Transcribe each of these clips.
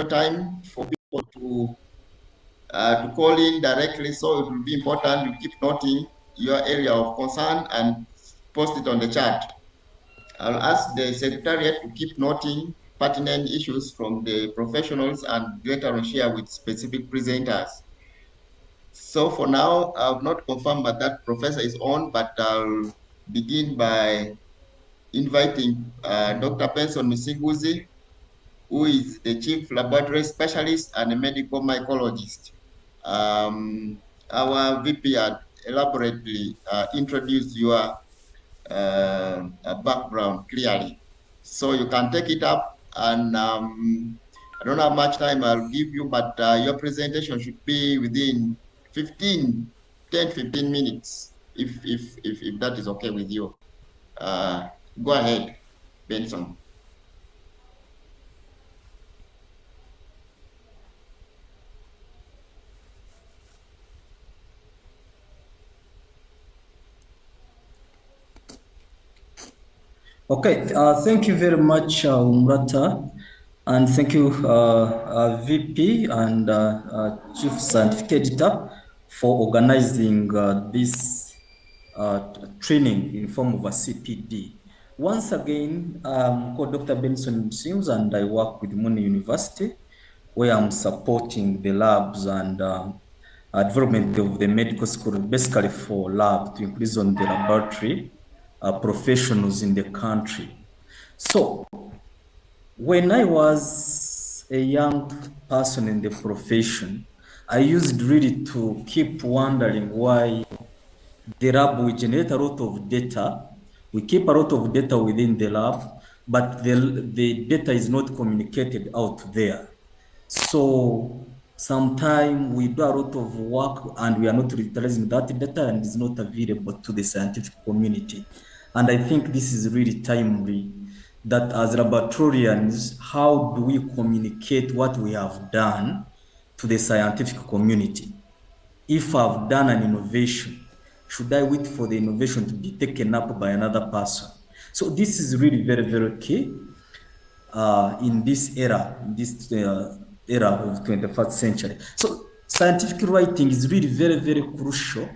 time for people to call in directly, so it will be important you keep noting your area of concern and post it on the chat. I'll ask the Secretariat to keep noting pertinent issues from the professionals and later on share with specific presenters. So for now, I've not confirmed that Professor is on, but I'll begin by inviting Dr. Benson Misinguzi, who is the Chief Laboratory Specialist and a Medical Mycologist. Our VP had elaborately introduced your background clearly. So you can take it up, and I don't know how much time I'll give you, but your presentation should be within 10, 15 minutes, if that is okay with you. Go ahead, Benson. Okay, thank you very much, Umlta, and thank you, VP and Chief Scientific Editor, for organizing this training in form of a CPD. Once again, I'm called Dr. Benson Sims, and I work with Muni University, where I'm supporting the labs and development of the medical school, basically for lab to increase on the laboratory professionals in the country. So when I was a young person in the profession, I used really to keep wondering why the lab, we generate a lot of data, we keep a lot of data within the lab, but the data is not communicated out there. So sometimes we do a lot of work and we are not utilizing that data, and it's not available to the scientific community. And I think this is really timely, that as laboratorians, how do we communicate what we have done to the scientific community? If I've done an innovation, should I wait for the innovation to be taken up by another person? So this is really very, very key in this era, era of 21st century. So scientific writing is really very, very crucial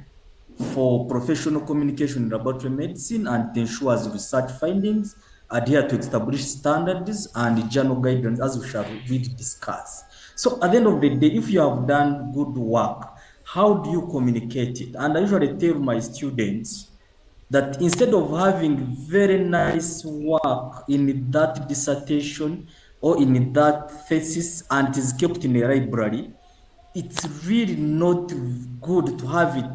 for professional communication in laboratory medicine, and it ensures research findings adhere to established standards and journal guidelines, as we shall really discuss. So at the end of the day, if you have done good work, how do you communicate it? And I usually tell my students that instead of having very nice work in that dissertation or in that thesis and it is kept in a library, it's really not good to have it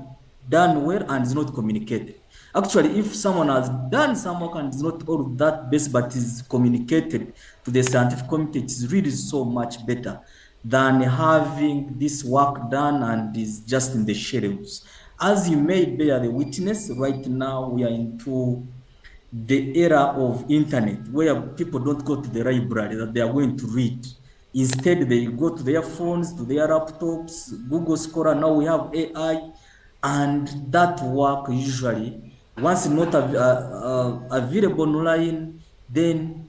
done well and is not communicated. Actually, if someone has done some work and is not all of that best, but is communicated to the scientific community, it's really so much better than having this work done and is just in the shelves. As you may bear the witness, right now we are into the era of internet, where people don't go to the library that they are going to read. Instead, they go to their phones, to their laptops, Google Scholar. Now we have AI, and that work usually, once not available online, then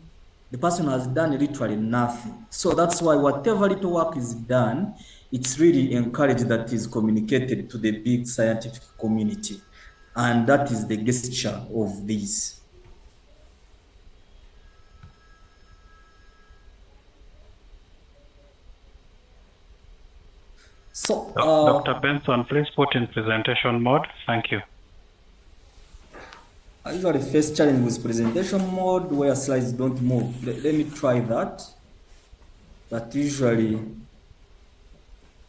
the person has done literally nothing. So that's why whatever little work is done, it's really encouraged that is communicated to the big scientific community. And that is the gesture of this. So, Dr. Benson, please put in presentation mode. Thank you. I usually face challenge with presentation mode where slides don't move. Let me try that. That usually,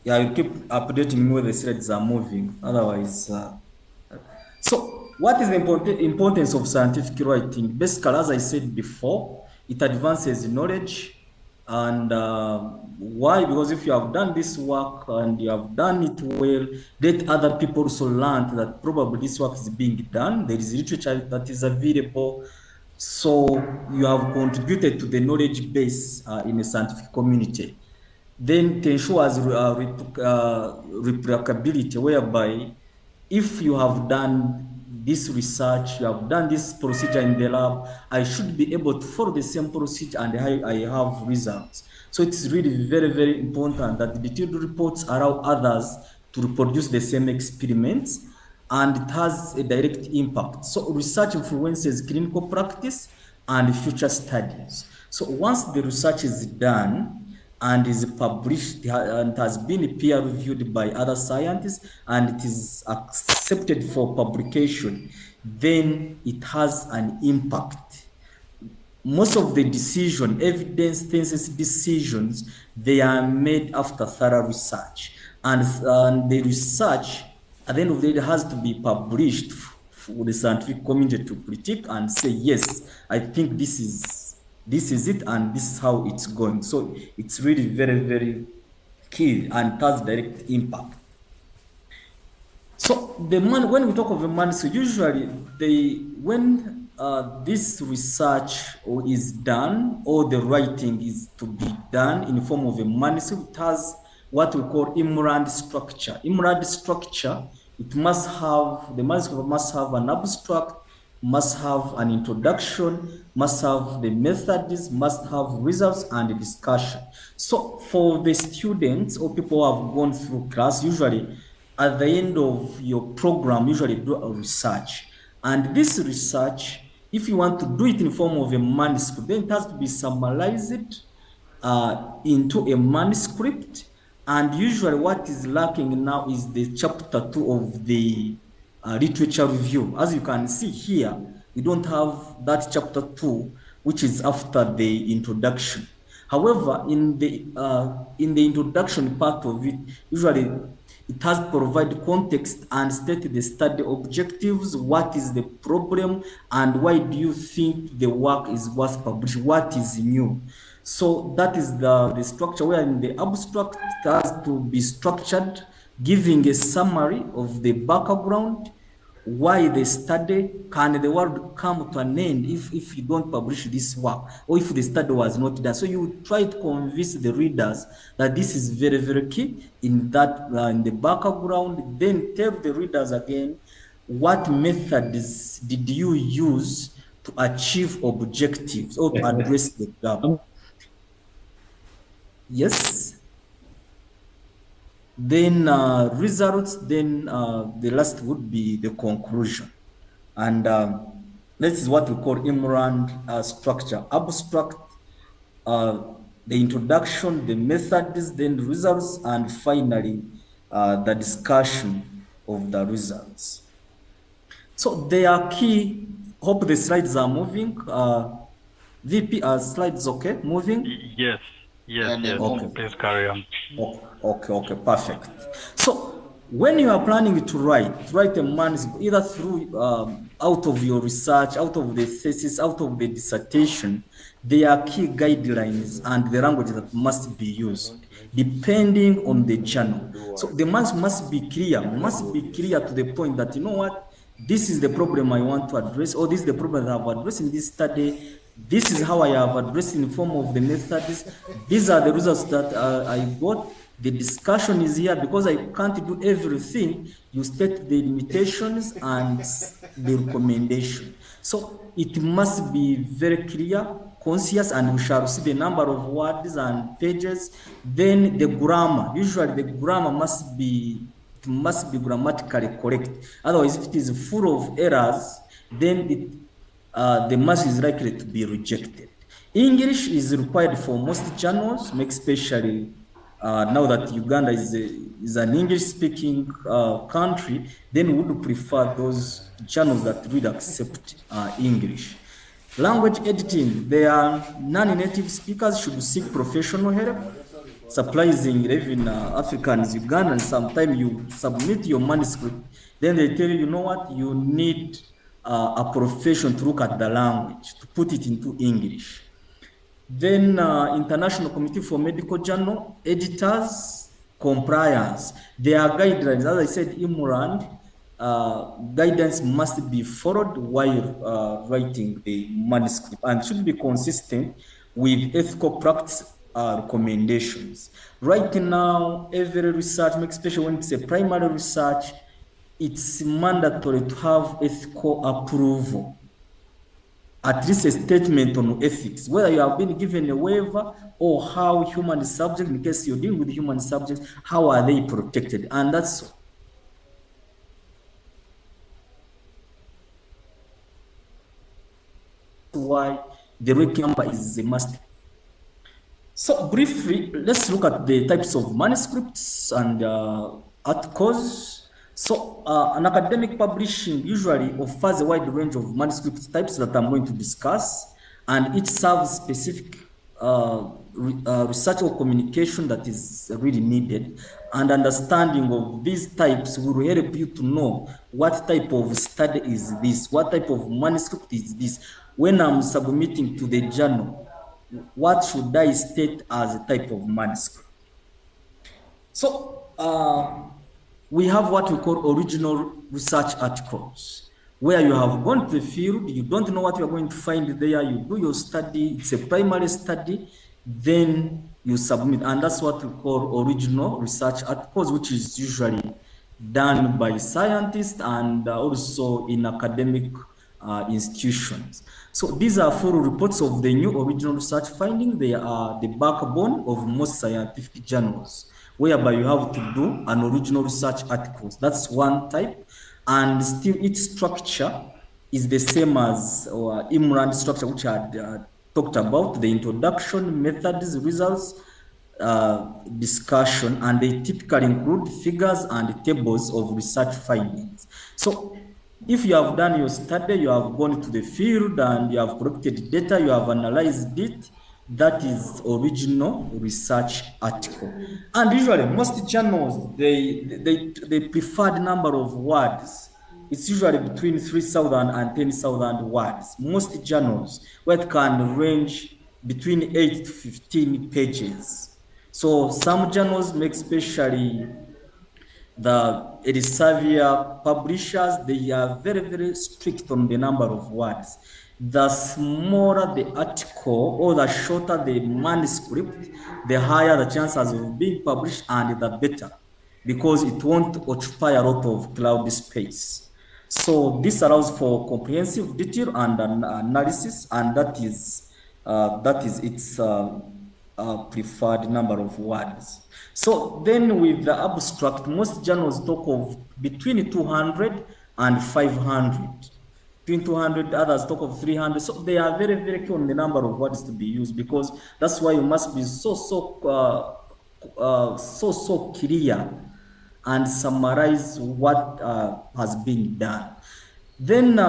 yeah, you keep updating me when the slides are moving. Otherwise, so what is the importance of scientific writing? Basically, as I said before, it advances knowledge. And why? Because if you have done this work and you have done it well, let other people also learn that probably this work is being done. There is literature that is available. So you have contributed to the knowledge base in a scientific community. Then it ensures replicability, whereby if you have done this research, you have done this procedure in the lab, I should be able to follow the same procedure and I have results. So it's really very, very important that the detailed reports allow others to reproduce the same experiments, and it has a direct impact. So research influences clinical practice and future studies. So once the research is done and is published and has been peer reviewed by other scientists and it is accepted for publication, then it has an impact. Most of the decision, evidence thesis decisions, they are made after thorough research. And the research, at the end of the day, has to be published for the scientific community to critique and say, yes, I think this is it and this is how it's going. So it's really very, very key and has direct impact. So when we talk of a manuscript, usually when this research is done or the writing is to be done in the form of a manuscript, it has what we call emerald structure. Emerald structure, the manuscript must have an abstract, must have an introduction, must have the methods, must have results and the discussion. So for the students or people who have gone through class, usually at the end of your program, usually do a research. And this research, if you want to do it in form of a manuscript, then it has to be summarized into a manuscript. And usually what is lacking now is the chapter 2 of the literature review. As you can see here, we don't have that chapter 2, which is after the introduction. However, in the introduction part of it, usually it has to provide context and state the study objectives, what is the problem, and why do you think the work is worth publishing, what is new. So that is the structure, where in the abstract it has to be structured, giving a summary of the background, why the study, can the world come to an end if you don't publish this work, or if the study was not done. So you try to convince the readers that this is very, very key in that in the background. Then tell the readers again, what methods did you use to achieve objectives or to address the gap? Yes. Then results, then the last would be the conclusion. And this is what we call emerald structure: abstract, the introduction, the methods, then the results, and finally the discussion of the results. So they are key. Hope the slides are moving. VP, slides okay? Moving? Yes. Okay. Please carry on. Okay, perfect. So when you are planning to write a manuscript, either through out of your research, out of the thesis, out of the dissertation, there are key guidelines and the language that must be used depending on the journal. So the manuscript must be clear to the point that, you know what, this is the problem I want to address, or this is the problem that I've addressed in this study. This is how I have addressed in the form of the methods. These are the results that I got. The discussion is here because I can't do everything. You state the limitations and the recommendation. So it must be very clear, conscious, and we shall see the number of words and pages. Then the grammar. Usually the grammar must be grammatically correct. Otherwise, if it is full of errors, then the mass is likely to be rejected. English is required for most journals, especially now that Uganda is an English-speaking country, then we would prefer those journals that really accept English. Language editing, they are non-native speakers should seek professional help. Surprisingly, even Africans, Ugandans, sometimes you submit your manuscript, then they tell you, you know what, you need a profession to look at the language, to put it into English. Then International Committee for Medical Journal, editors, compliance. There are guidelines, as I said, emerald, guidance must be followed while writing the manuscript and should be consistent with ethical practice recommendations. Right now, every research, especially when it's a primary research, it's mandatory to have ethical approval, at least a statement on ethics, whether you have been given a waiver or how human subjects, in case you're dealing with human subjects, how are they protected? And that's why the ranking number is a must. So briefly, let's look at the types of manuscripts and articles. So an academic publishing usually offers a wide range of manuscript types that I'm going to discuss, and each serves specific research or communication that is really needed. And understanding of these types will help you to know what type of study is this, what type of manuscript is this. When I'm submitting to the journal, what should I state as a type of manuscript? So we have what we call original research articles, where you have gone to the field, you don't know what you're going to find there, you do your study, it's a primary study, then you submit, and that's what we call original research articles, which is usually done by scientists and also in academic institutions. So these are full reports of the new original research findings. They are the backbone of most scientific journals, whereby you have to do an original research articles. That's one type, and still its structure is the same as our Umlta structure, which I had talked about, the introduction, methods, results, discussion, and they typically include figures and tables of research findings. So if you have done your study, you have gone to the field and you have collected data, you have analyzed it, that is original research article. And usually most journals, they preferred number of words. It's usually between 3,000 and 10,000 words. Most journals, where it can range between 8 to 15 pages. So some journals make especially the Elsevier publishers, they are very, very strict on the number of words. The smaller the article or the shorter the manuscript, the higher the chances of being published and the better, because it won't occupy a lot of cloud space. So this allows for comprehensive detail and analysis, and that is its preferred number of words. So then with the abstract, most journals talk of between 200 and 500. Between 200, others talk of 300. So they are very, very keen on the number of words to be used, because that's why you must be so clear and summarize what has been done. Then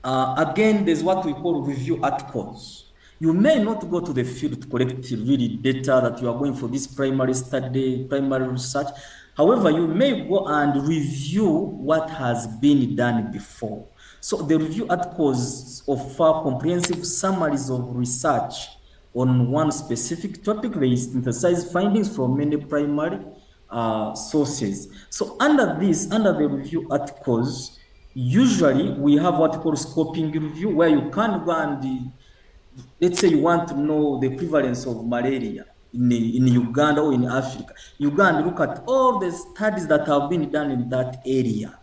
again, there's what we call review articles. You may not go to the field to collect really data that you are going for this primary study, primary research. However, you may go and review what has been done before. So the review articles offer comprehensive summaries of research on one specific topic. They synthesize findings from many primary sources. So under the review articles, usually we have what we call scoping review, where you can go and let's say you want to know the prevalence of malaria in Uganda or in Africa. You go and look at all the studies that have been done in that area.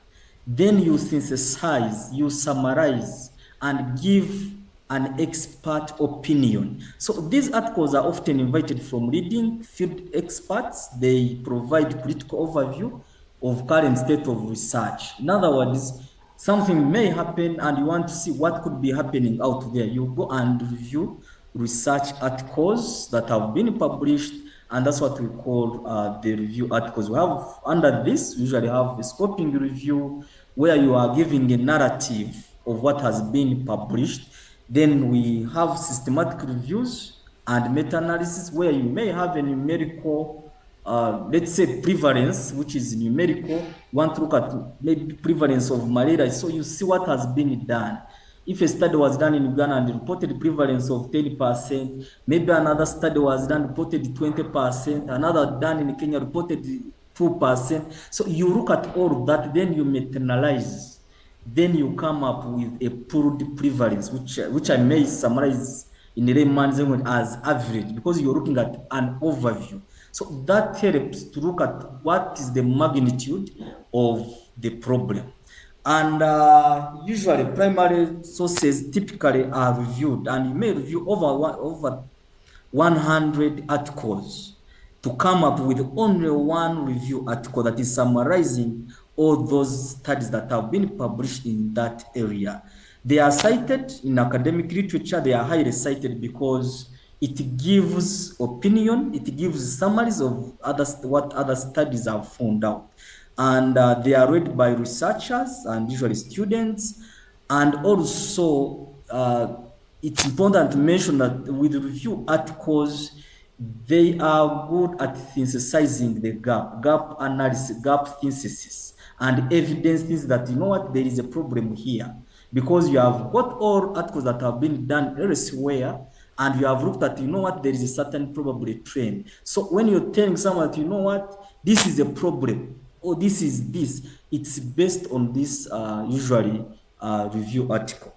Then you synthesize, you summarize, and give an expert opinion. So these articles are often invited from leading field experts. They provide critical overview of current state of research. In other words, something may happen and you want to see what could be happening out there. You go and review research articles that have been published, and that's what we call the review articles. We have under this, we usually have a scoping review, where you are giving a narrative of what has been published. Then we have systematic reviews and meta-analysis, where you may have a numerical let's say prevalence, which is numerical. You want to look at maybe prevalence of malaria, so you see what has been done. If a study was done in Uganda and reported prevalence of 10%, maybe another study was done, reported 20%, another done in Kenya reported 2%. So you look at all of that, then you meta-analyze, then you come up with a pooled prevalence, which I may summarize in layman's language as average, because you're looking at an overview. So that helps to look at what is the magnitude of the problem. And usually primary sources typically are reviewed, and you may review over 100 articles to come up with only one review article that is summarizing all those studies that have been published in that area. They are cited in academic literature. They are highly cited because it gives opinion, it gives summaries of what other studies have found out. And they are read by researchers and usually students. And also, it's important to mention that with review articles, they are good at synthesizing the gap analysis, gap synthesis, and evidence that, you know what, there is a problem here. Because you have got all articles that have been done elsewhere, and you have looked at, you know what, there is a certain probably trend. So when you're telling someone that, you know what, this is a problem, or this is this, it's based on this usually review article.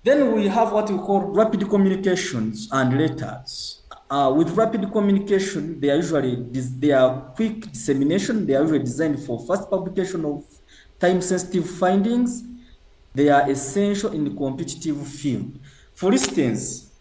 Then we have what we call rapid communications and letters. With rapid communication, they are quick dissemination. They are usually designed for fast publication of time-sensitive findings. They are essential in the competitive field. For instance,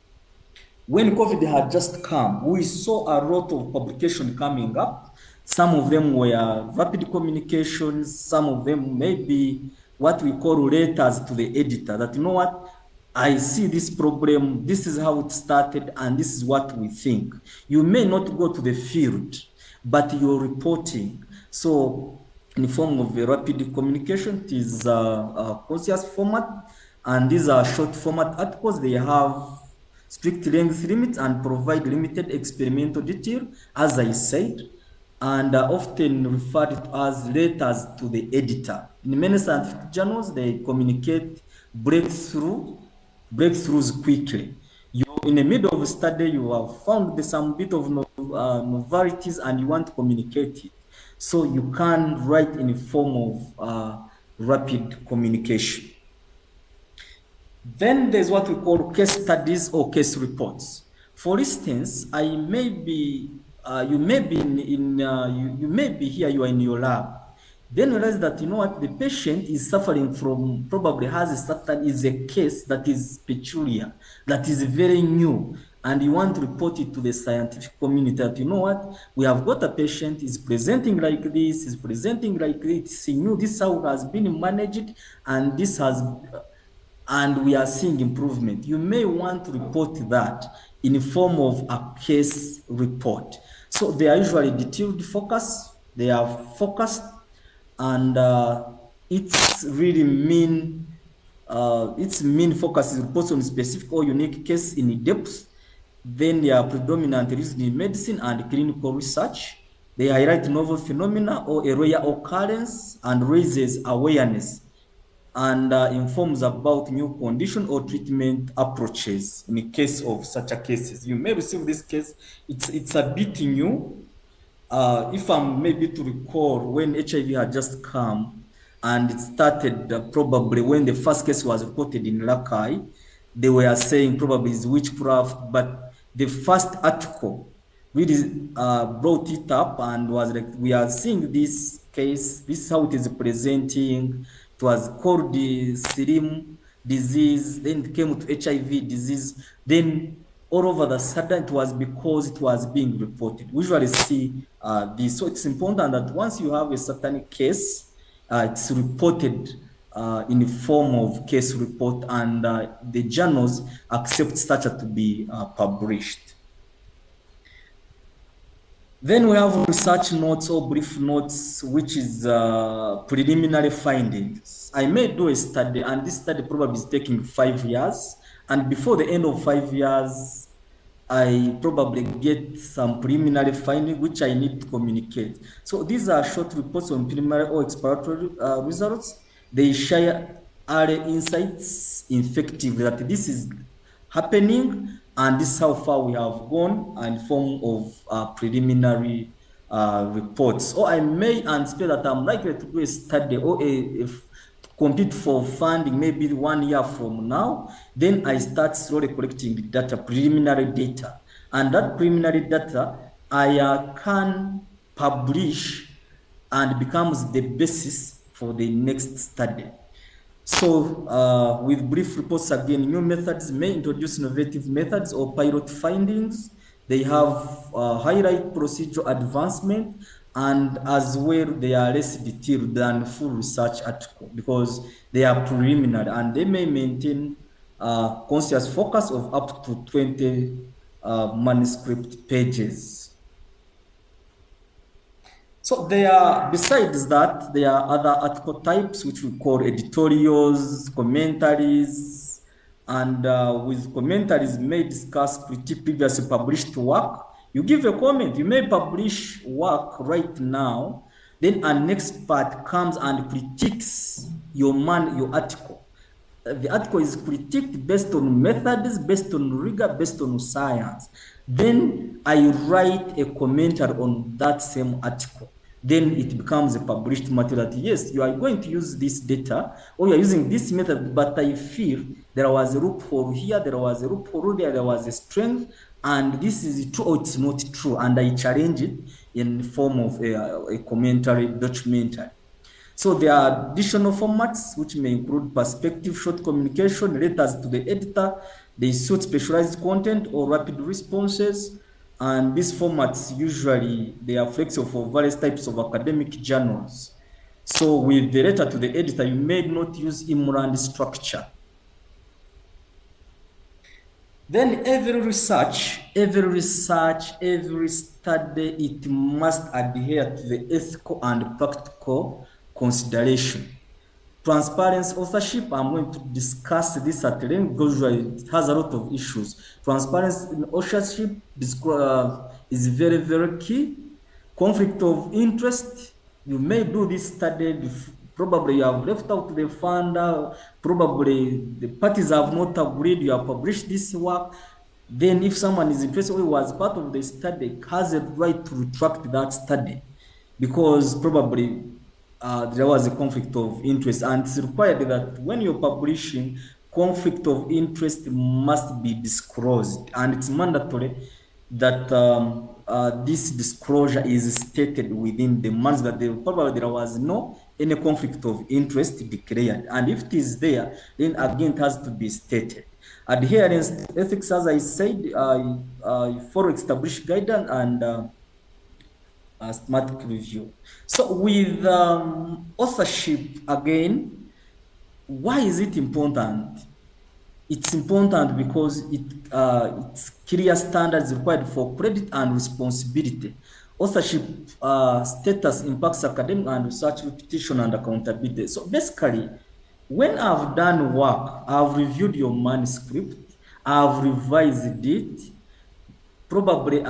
when COVID had just come, we saw a lot of publication coming up. Some of them were rapid communications. Some of them may be what we call letters to the editor, that, you know what, I see this problem, this is how it started, and this is what we think. You may not go to the field, but you're reporting. So in the form of a rapid communication, it is a conscious format, and these are short format articles. They have strict length limits and provide limited experimental detail, as I said, and are often referred to as letters to the editor. In many scientific journals, they communicate breakthroughs quickly. In the middle of a study, you have found some bit of novelities and you want to communicate it. So you can write in the form of rapid communication. Then there's what we call case studies or case reports. For instance, you may be here, you are in your lab. Then realize that, you know what, the patient is suffering from, probably has is a case that is peculiar, that is very new, and you want to report it to the scientific community that, you know what, we have got a patient, is presenting like this, it's new, this how has been managed, and this has, and we are seeing improvement. You may want to report that in the form of a case report. So they are usually detailed focus, they are focused, and its main focus is reports on specific or unique case in depth. Then they are predominantly used in medicine and clinical research. They highlight novel phenomena or a rare occurrence and raises awareness and informs about new condition or treatment approaches in the case of such a cases. You may receive this case, it's a bit new. If I'm maybe to recall when HIV had just come and it started probably when the first case was reported in Rakai, they were saying probably it's witchcraft, but the first article really brought it up and was like, we are seeing this case, this is how it is presenting. It was called the Serum disease, then it came to HIV disease, then all over the sudden it was because it was being reported. We usually see this. So it's important that once you have a certain case, it's reported in the form of case report, and the journals accept such to be published. Then we have research notes or brief notes, which is preliminary findings. I may do a study, and this study probably is taking 5 years. And before the end of 5 years, I probably get some preliminary finding which I need to communicate. So these are short reports on preliminary or exploratory results. They share early insights effectively that this is happening and this is how far we have gone in form of preliminary reports. Or I may anticipate that I'm likely to do a study or compete for funding maybe 1 year from now. Then I start slowly collecting the data, preliminary data, And that preliminary data I can publish and becomes the basis for the next study. So with brief reports again, new methods may introduce innovative methods or pilot findings. They have highlight procedural advancement, and as well they are less detailed than full research article because they are preliminary, and they may maintain conscious focus of up to 20 manuscript pages. So besides that, there are other article types which we call editorials, commentaries, and with commentaries may discuss previously published work. You give a comment, you may publish work right now, then an expert comes and critiques your article. The article is critiqued based on methods, based on rigor, based on science. Then I write a commentary on that same article. Then it becomes a published material that, yes, you are going to use this data, or you are using this method, but I feel there was a loophole here, there was a loophole there was a strength, and this is true or it's not true, and I challenge it in the form of a commentary, documentary. So there are additional formats which may include perspective, short communication, letters to the editor, they suit specialized content or rapid responses. And these formats usually they are flexible for various types of academic journals. So with the letter to the editor, you may not use inland structure. Then every study, it must adhere to the ethical and practical consideration. Transparency authorship, I'm going to discuss this at length because it has a lot of issues. Transparency in authorship is very, very key. Conflict of interest, you may do this study, probably you have left out the funder, probably the parties have not agreed, you have published this work. Then if someone is interested or was part of the study, has a right to retract that study because probably there was a conflict of interest, and it's required that when you're publishing, conflict of interest must be disclosed, and it's mandatory that this disclosure is stated within the months that there was no any conflict of interest declared, and if it is there, then again it has to be stated. Adherence to ethics, as I said, for established guidance and systematic review. So with authorship again, why is it important? It's important because it's clear standards required for credit and responsibility. Authorship status impacts academic and research reputation and accountability. So basically, when I've done work, I've reviewed your manuscript, I've revised it, probably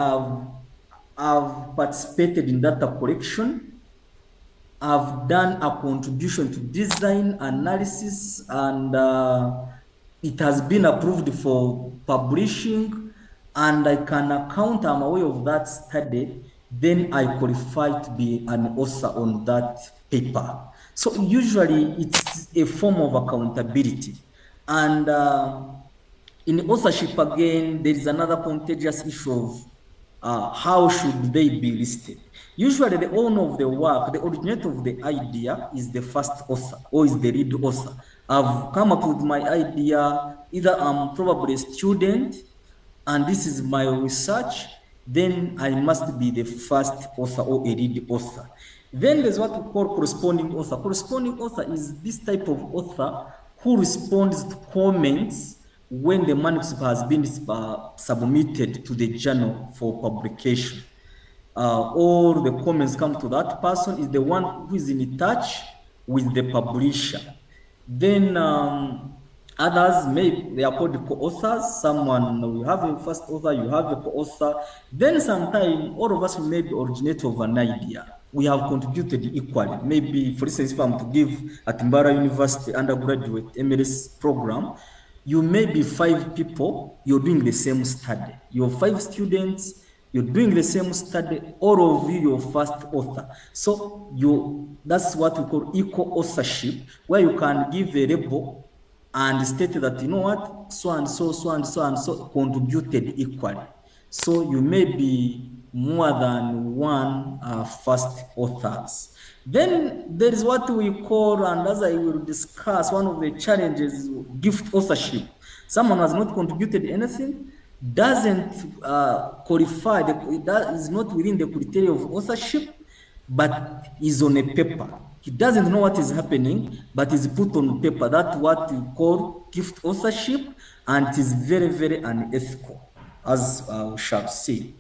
I've participated in data collection, I've done a contribution to design analysis, and it has been approved for publishing, and I can account, I'm aware of that study, then I qualify to be an author on that paper. So usually it's a form of accountability. And in authorship again, there is another contagious issue of how should they be listed? Usually the owner of the work, the originator of the idea is the first author or is the lead author. I've come up with my idea, either I'm probably a student and this is my research, then I must be the first author or a lead author. Then there's what we call corresponding author. Corresponding author is this type of author who responds to comments when the manuscript has been submitted to the journal for publication. Or the comments come to that person is the one who is in touch with the publisher. Then others they are called co-authors. Someone will have a first author, you have a co-author. Then sometime all of us may be originator of an idea. We have contributed equally. Maybe, for instance, if I'm to give at Mbara University undergraduate MLS program, you may be 5 people, you're doing the same study. You're 5 students, you're doing the same study, all of you, you're first author. So that's what we call equal authorship, where you can give a label and state that, you know what, so and so, so and so, and so contributed equally. So you may be more than one first authors. Then there is what we call, and as I will discuss, one of the challenges is gift authorship. Someone has not contributed anything, doesn't qualify, is not within the criteria of authorship, but is on a paper. He doesn't know what is happening, but is put on paper. That's what we call gift authorship, and it is very, very unethical, as we shall see.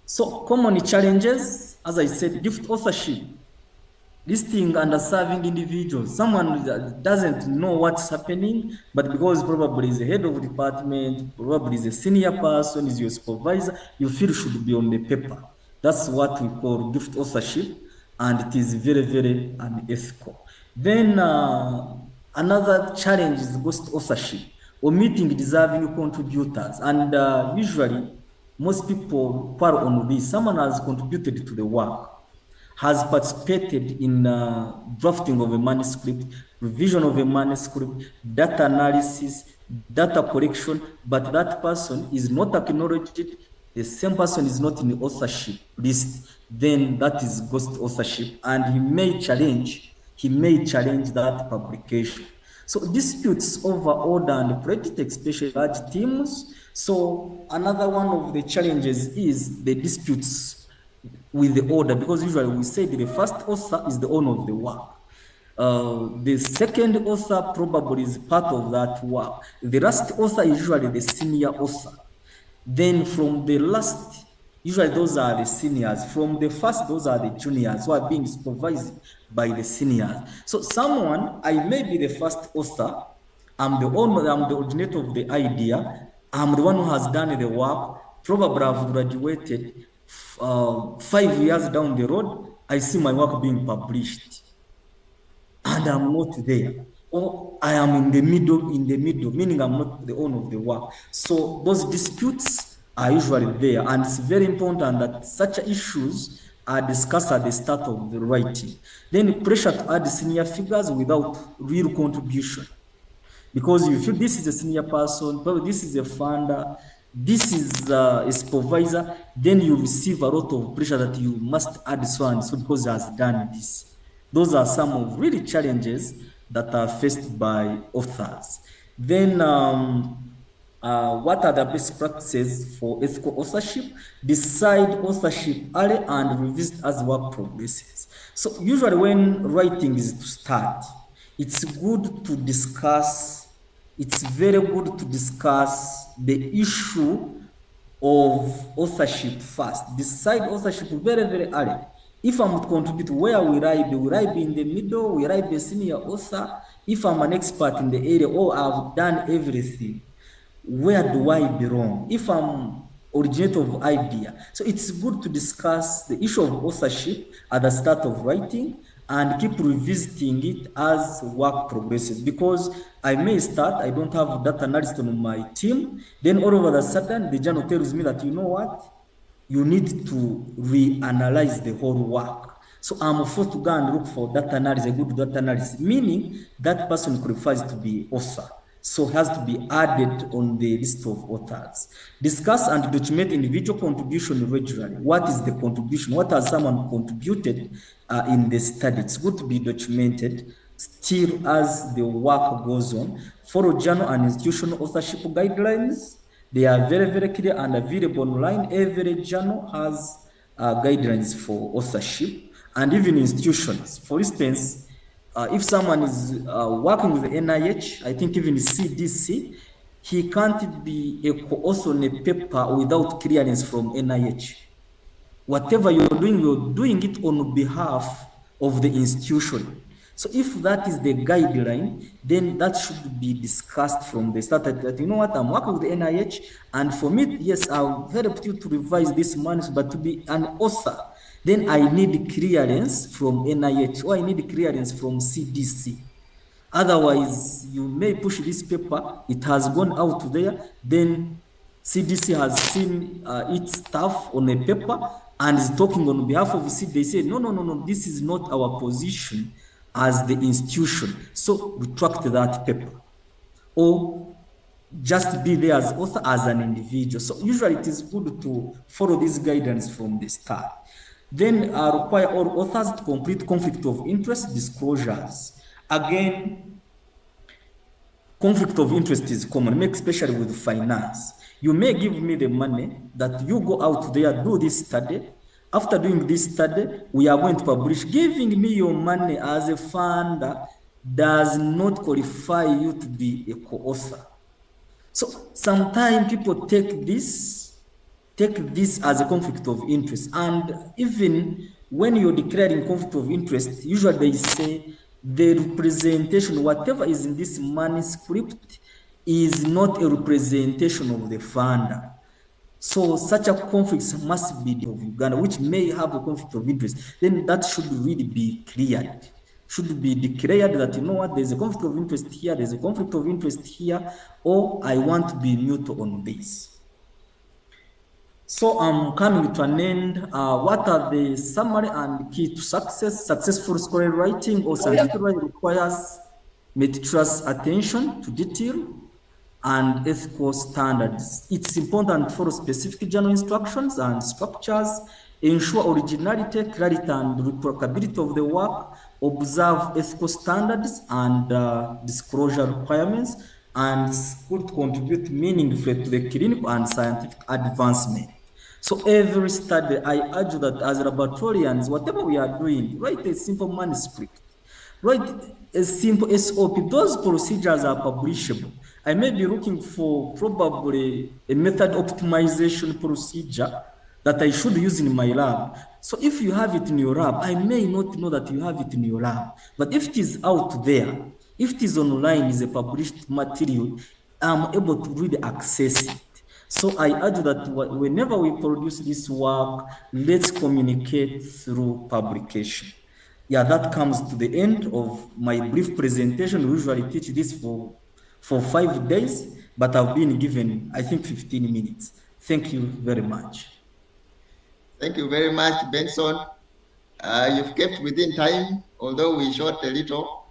So common challenges, as I said, gift authorship, listing and serving individuals. Someone doesn't know what's happening, but because probably is the head of the department, probably is a senior person, is your supervisor, you feel should be on the paper. That's what we call gift authorship, and it is very, very unethical. Then another challenge is ghost authorship, omitting deserving contributors. And usually, most people quarrel on this. Someone has contributed to the work, has participated in drafting of a manuscript, revision of a manuscript, data analysis, data collection, but that person is not acknowledged, the same person is not in the authorship list, then that is ghost authorship, and he may challenge that publication. So disputes over order and credit, especially large teams. So another one of the challenges is the disputes with the order, because usually we say that the first author is the owner of the work. The second author probably is part of that work. The last author is usually the senior author. Then from the last, usually those are the seniors. From the first, those are the juniors who are being supervised by the seniors. So someone, I may be the first author, I'm the owner, I'm the originator of the idea, I'm the one who has done the work, probably I've graduated. 5 years down the road, I see my work being published, and I'm not there, or I am in the middle, meaning I'm not the owner of the work. So those disputes are usually there, and it's very important that such issues are discussed at the start of the writing. Then pressure to add senior figures without real contribution, because you feel this is a senior person, probably this is a funder, this is a supervisor, then you receive a lot of pressure that you must add so and so because he has done this. Those are some of really challenges that are faced by authors. Then what are the best practices for ethical authorship? Decide authorship early and revisit as work progresses. So usually when writing is to start, it's good to discuss, it's very good to discuss the issue of authorship first. Decide authorship very, very early. If I'm to contribute, where will I be? Will I be in the middle? Will I be a senior author? If I'm an expert in the area, or I've done everything, where do I belong? If I'm originator of idea. So it's good to discuss the issue of authorship at the start of writing and keep revisiting it as work progresses, because I may start, I don't have data analyst on my team, then all of a sudden the journal tells me that, you know what, you need to reanalyze the whole work. So I'm forced to go and look for data analysis, a good data analysis, meaning that person qualifies to be author. So has to be added on the list of authors. Discuss and document individual contribution regularly. What is the contribution? What has someone contributed in the study? It's good to be documented still as the work goes on. Follow journal and institutional authorship guidelines. They are very, very clear and available online. Every journal has guidelines for authorship, and even institutions. For instance, if someone is working with the NIH, I think even the CDC, he can't be a co-author on a paper without clearance from NIH. Whatever you're doing it on behalf of the institution. So if that is the guideline, then that should be discussed from the start. That, you know what, I'm working with the NIH, and for me, yes, I'll help you to revise this manuscript, but to be an author, then I need clearance from NIH, or I need clearance from CDC. Otherwise, you may push this paper, it has gone out there, then CDC has seen its stuff on a paper and is talking on behalf of CDC. They say, no, this is not our position as the institution. So retract that paper. Or just be there as author as an individual. So usually it is good to follow this guidance from the start. Then require all authors to complete conflict of interest disclosures. Again, conflict of interest is common, especially with finance. You may give me the money that you go out there, do this study. After doing this study, we are going to publish. Giving me your money as a funder does not qualify you to be a co-author. So sometimes people take this as a conflict of interest. And even when you're declaring conflict of interest, usually they say the representation, whatever is in this manuscript, is not a representation of the funder. So such a conflict must be of Uganda, which may have a conflict of interest. Then that should really be cleared. Should be declared that, you know what, there's a conflict of interest here, there's a conflict of interest here, or I want to be neutral on this. So I'm coming to an end. What are the summary and key to success? Successful scholarly writing or scientific writing requires meticulous attention to detail and ethical standards. It's important to follow specific journal instructions and structures, ensure originality, clarity, and replicability of the work, observe ethical standards and disclosure requirements, and could contribute meaningfully to the clinical and scientific advancement. So every study, I urge that as laboratorians, whatever we are doing, write a simple manuscript, write a simple SOP. Those procedures are publishable. I may be looking for probably a method optimization procedure that I should use in my lab. So if you have it in your lab, I may not know that you have it in your lab. But if it is out there, if it is online, is a published material, I'm able to really access it. So I urge that whenever we produce this work, let's communicate through publication. Yeah, that comes to the end of my brief presentation. We usually teach this for 5 days, but I've been given, I think, 15 minutes. Thank you very much. Thank you very much, Benson. You've kept within time, although we short a little,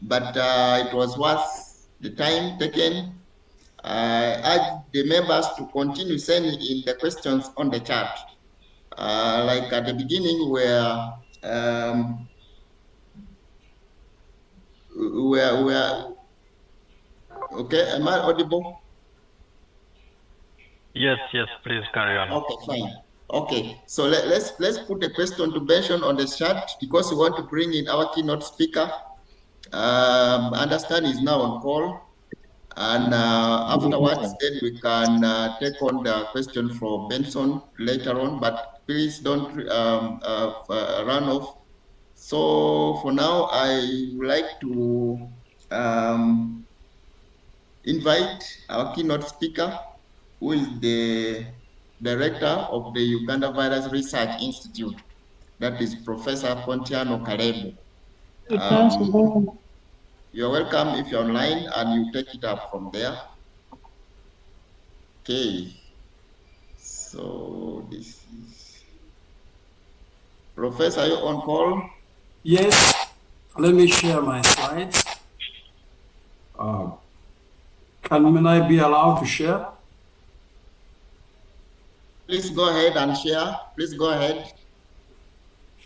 but it was worth the time taken. I urge the members to continue sending in the questions on the chat. Like at the beginning where okay, am I audible? Yes, please carry on. Okay, fine. Okay, so let's put a question to Benson on the chat because we want to bring in our keynote speaker. Understand is now on call. And afterwards, then we can take on the question for Benson later on, but please don't run off. So for now, I would like to invite our keynote speaker, who is the director of the Uganda Virus Research Institute. That is Professor Pontiano Kalebo. You're welcome if you're online and you take it up from there. Okay. So this is Professor, are you on call? Yes. Let me share my slides. Can I be allowed to share? Please go ahead and share. Please go ahead.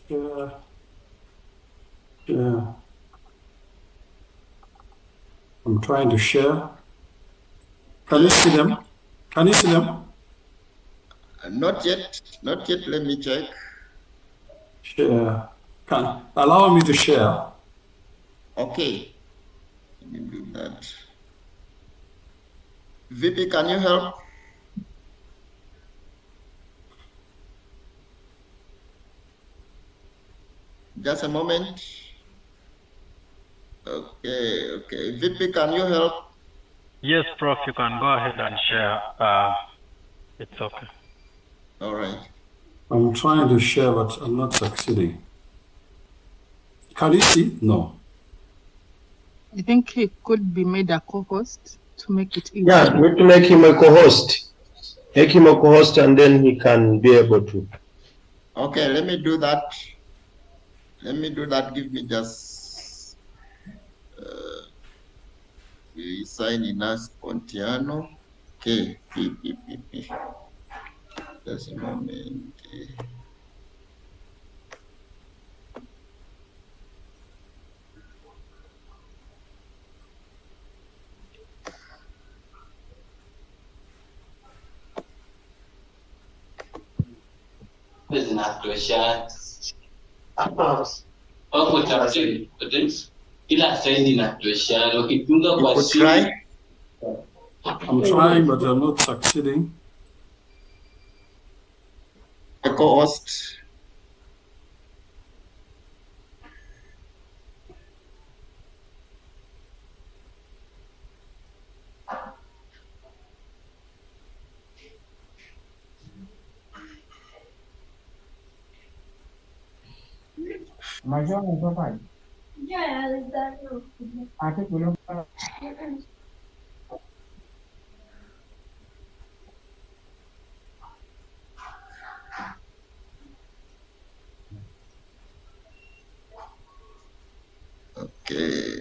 Share. I'm trying to share. Can you see them? Can you see them? Not yet. Not yet. Let me check. Share. Can allow me to share. Okay. Let me do that. VP, can you help? Just a moment. Okay. VP, can you help? Yes, Prof, you can go ahead and share. It's okay. All right. I'm trying to share, but I'm not succeeding. Can you see? No. I think he could be made a co-host to make it easier. Yeah, we have to make him a co-host. Make him a co-host and then he can be able to. Okay, let me do that. Give me just We sign in as Pontiano. Okay. Just a moment. You could try. I'm trying, but I'm not succeeding. The co-host. Okay.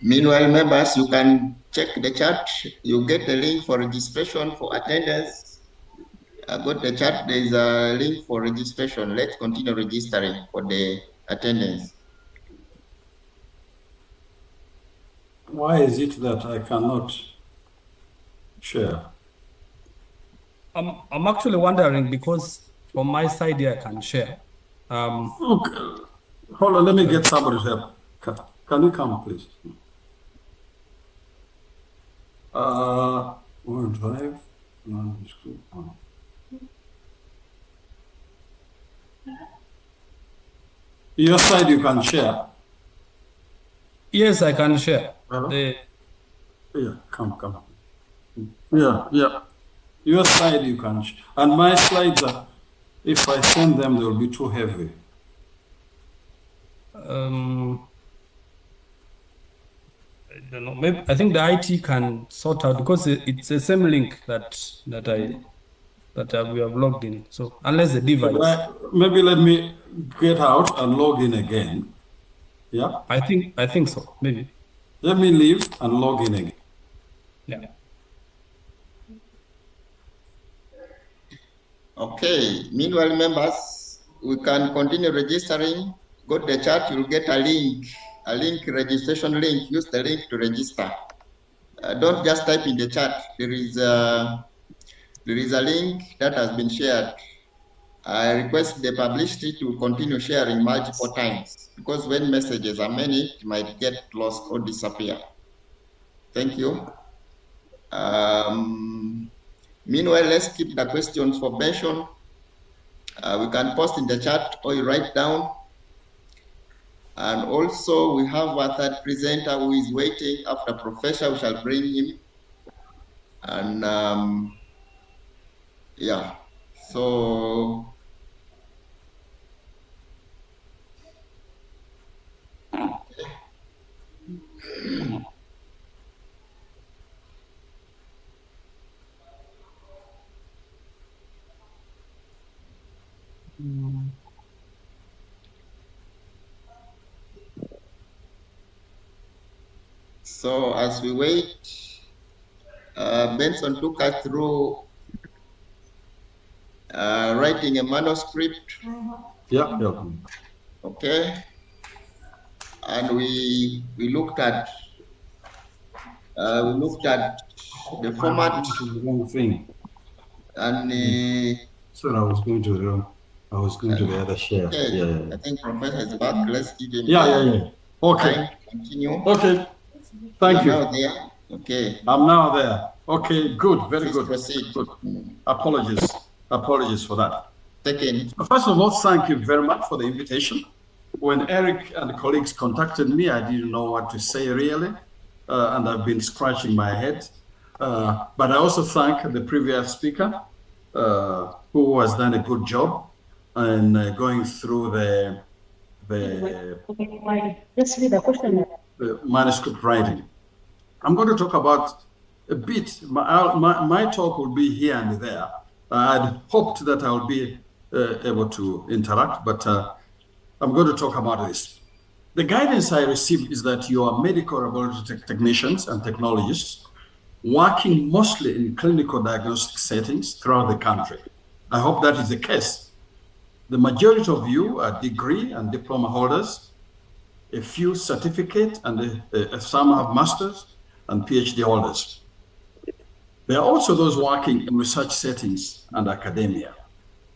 Meanwhile, members, you can check the chat. You get the link for registration for attendance. I got the chat. There is a link for registration. Let's continue registering for the attendance. Why is it that I cannot share? I'm actually wondering because from my side here I can share. Okay. Hold on, let me get somebody's help. Can you come, please? OneDrive. Your side you can share. Yes, I can share. Yeah, come. Yeah. Your side you can share. And my slides are, if I send them, they will be too heavy. I don't know. Maybe I think the IT can sort out because it's the same link that we have logged in. So unless the device. Maybe let me get out and log in again. Yeah. I think so. Maybe. Let me leave and log in again. Yeah. Okay. Meanwhile, members, we can continue registering. Go to the chat. You'll get a link registration link. Use the link to register. Don't just type in the chat. There is a link that has been shared. I request the publicity to continue sharing multiple times because when messages are many, it might get lost or disappear. Thank you. Meanwhile, let's keep the questions for mention. We can post in the chat or you write down. And also we have a third presenter who is waiting after Professor. We shall bring him. And yeah, so so as we wait, Benson took us through writing a manuscript. Yeah. Okay. And we looked at the format. The wrong thing. And so I was going to the other share. Okay. Yeah. I think Professor is back. Let's give him. Yeah. Okay. Continue. Okay. Thank you. Now there. Okay. I'm now there. Okay. Good. Very Please good. Proceed. Good. Apologies. Apologies for that. Second. First of all, thank you very much for the invitation. When Eric and colleagues contacted me, I didn't know what to say really, and I've been scratching my head. But I also thank the previous speaker, who has done a good job in going through the manuscript writing. I'm going to talk about a bit. My talk will be here and there. I'd hoped that I'll be able to interact, but I'm going to talk about this. The guidance I received is that you are medical laboratory technicians and technologists working mostly in clinical diagnostic settings throughout the country. I hope that is the case. The majority of you are degree and diploma holders, a few certificate, and some have masters and PhD holders. There are also those working in research settings and academia.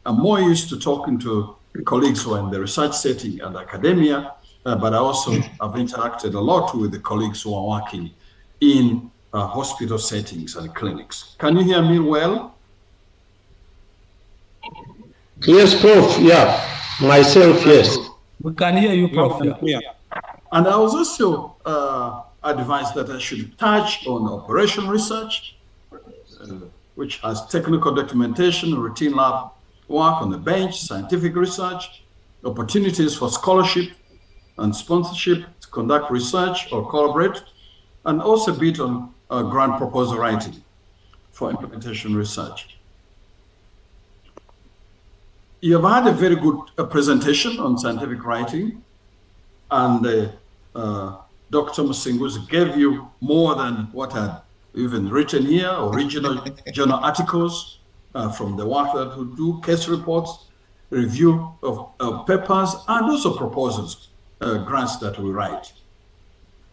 I'm more used to talking to colleagues who are in the research setting and academia, but I also have interacted a lot with the colleagues who are working in hospital settings and clinics. Can you hear me well? Yes, Prof. Yeah, myself, yes. We can hear you, Prof. Yeah. And I was also advised that I should touch on operation research, which has technical documentation, routine lab work on the bench, scientific research, opportunities for scholarship and sponsorship to conduct research or collaborate, and also a bit on grant proposal writing for implementation research. You have had a very good presentation on scientific writing, and Dr. Musinguzi gave you more than what I'd even written here, original journal articles from the work that we do, case reports, review of papers, and also proposals, grants that we write.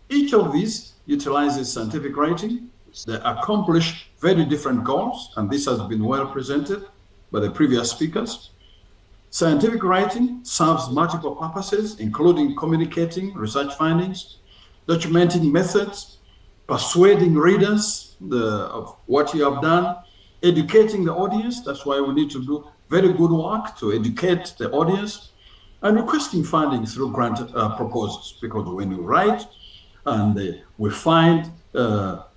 Each of these utilizes scientific writing. They accomplish very different goals, and this has been well presented by the previous speakers. Scientific writing serves multiple purposes, including communicating research findings, documenting methods, persuading readers of what you have done, educating the audience. That's why we need to do very good work to educate the audience, and requesting funding through grant proposals. Because when you write and we find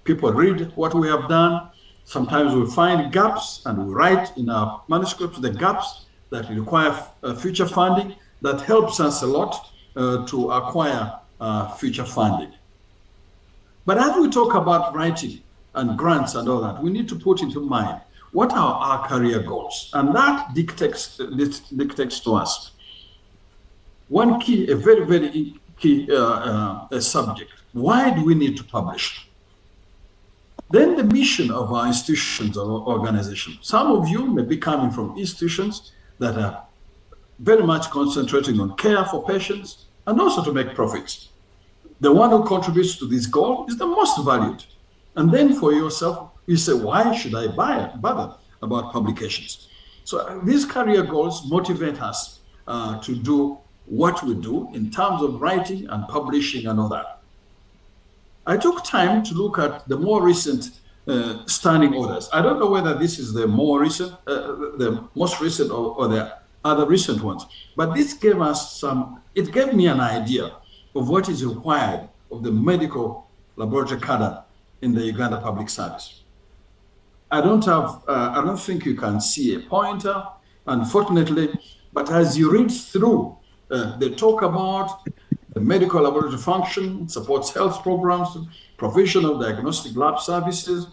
people read what we have done, sometimes we find gaps and we write in our manuscript the gaps that require future funding. That helps us a lot to acquire future funding. But as we talk about writing and grants and all that, we need to put into mind what are our career goals, and that dictates to us one key, a very, very key subject. Why do we need to publish? Then the mission of our institutions or organizations. Some of you may be coming from institutions that are very much concentrating on care for patients and also to make profits. The one who contributes to this goal is the most valued. And then for yourself, you say, why should I bother about publications? So these career goals motivate us to do what we do in terms of writing and publishing and all that. I took time to look at the more recent standing orders. I don't know whether this is the more recent, the most recent or the other recent ones, but this gave us it gave me an idea of what is required of the medical laboratory cadre in the Uganda Public Service. I don't think you can see a pointer, unfortunately, but as you read through, they talk about the medical laboratory function, supports health programs, provision of diagnostic lab services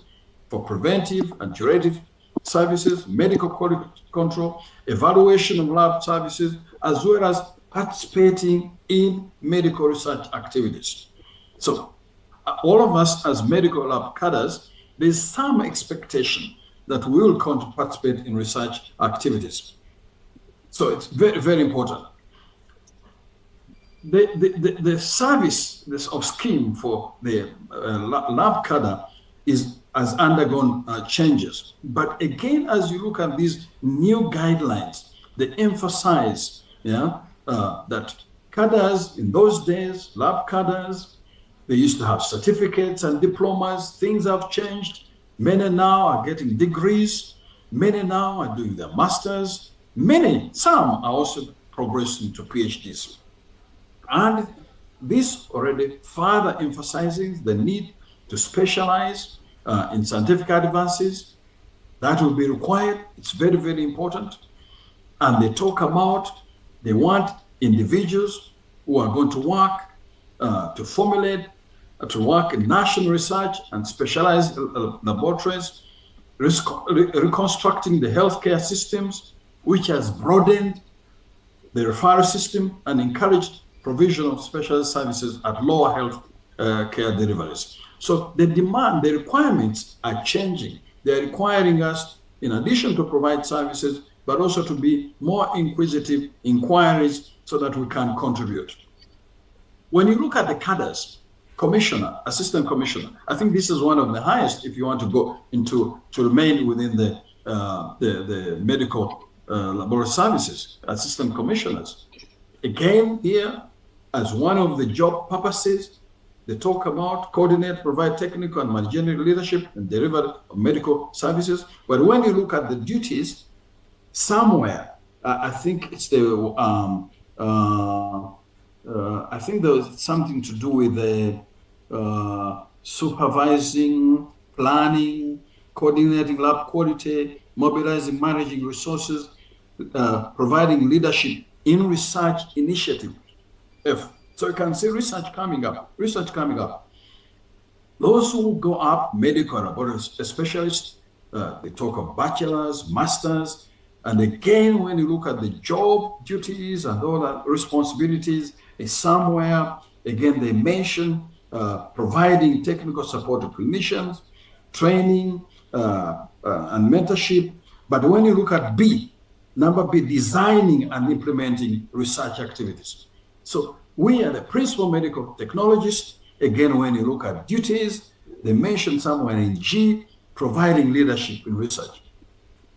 for preventive and curative services, medical quality control, evaluation of lab services, as well as participating in medical research activities. So all of us as medical lab cadres, there's some expectation that we will participate in research activities. So it's very, very important. The service of scheme for the lab cadre has undergone changes. But again, as you look at these new guidelines, they emphasize that cadres in those days, lab cadres, they used to have certificates and diplomas. Things have changed. Many now are getting degrees. Many now are doing their masters. Some are also progressing to PhDs. And this already further emphasizing the need to specialize in scientific advances. That will be required. It's very, very important. And they talk about, they want individuals who are going to work to formulate, to work in national research and specialized laboratories, reconstructing the healthcare systems, which has broadened the referral system and encouraged provision of specialized services at lower health care deliveries. So the demand, the requirements are changing. They're requiring us, in addition to provide services, but also to be more inquisitive inquiries so that we can contribute. When you look at the cadres, commissioner, assistant commissioner, I think this is one of the highest if you want to go into, to remain within the medical laboratory services, assistant commissioners. Again, here, as one of the job purposes, they talk about coordinate, provide technical and managerial leadership and deliver medical services. But when you look at the duties, somewhere, I think it's the, I think there was something to do with the supervising, planning, coordinating lab quality, mobilizing, managing resources, providing leadership in research initiative. So you can see research coming up. Those who go up, medical laboratory specialists, they talk of bachelors, masters, and again, when you look at the job duties and all that responsibilities, is somewhere, again, they mention providing technical support to clinicians, training, and mentorship. But when you look at B, number B, designing and implementing research activities. So we are the principal medical technologists. Again, when you look at duties, they mention somewhere in G, providing leadership in research.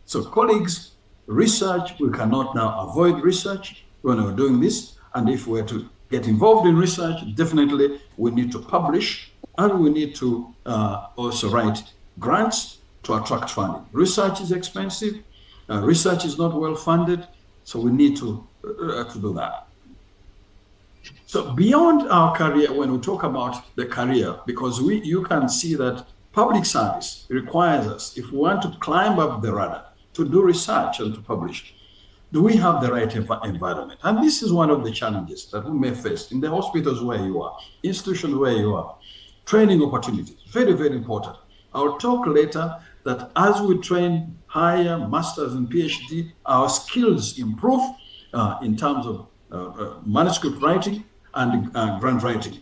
So colleagues, research, we cannot now avoid research when we're doing this. And if we're to get involved in research, definitely we need to publish and we need to also write grants to attract funding. Research is expensive. Research is not well funded. So we need to do that. So beyond our career, when we talk about the career, because you can see that public service requires us, if we want to climb up the ladder, to do research and to publish, do we have the right environment? And this is one of the challenges that we may face in the hospitals where you are, institutions where you are. Training opportunities, very, very important. I'll talk later that as we train higher masters and PhD, our skills improve in terms of manuscript writing and grant writing.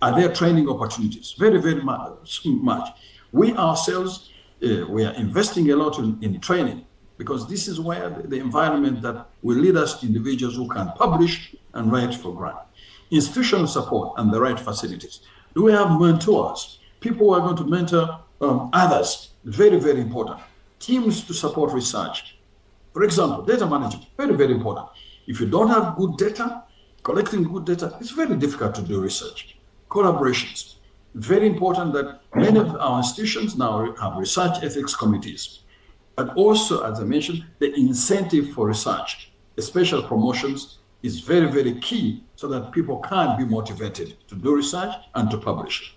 Are there training opportunities? Very, very much. We ourselves, we are investing a lot in training, because this is where the environment that will lead us to individuals who can publish and write for grant. Institutional support and the right facilities. Do we have mentors? People who are going to mentor others? Very, very important. Teams to support research. For example, data management, very, very important. If you don't have good data, collecting good data, it's very difficult to do research. Collaborations, very important that many of our institutions now have research ethics committees. And also, as I mentioned, the incentive for research, special promotions, is very, very key so that people can be motivated to do research and to publish.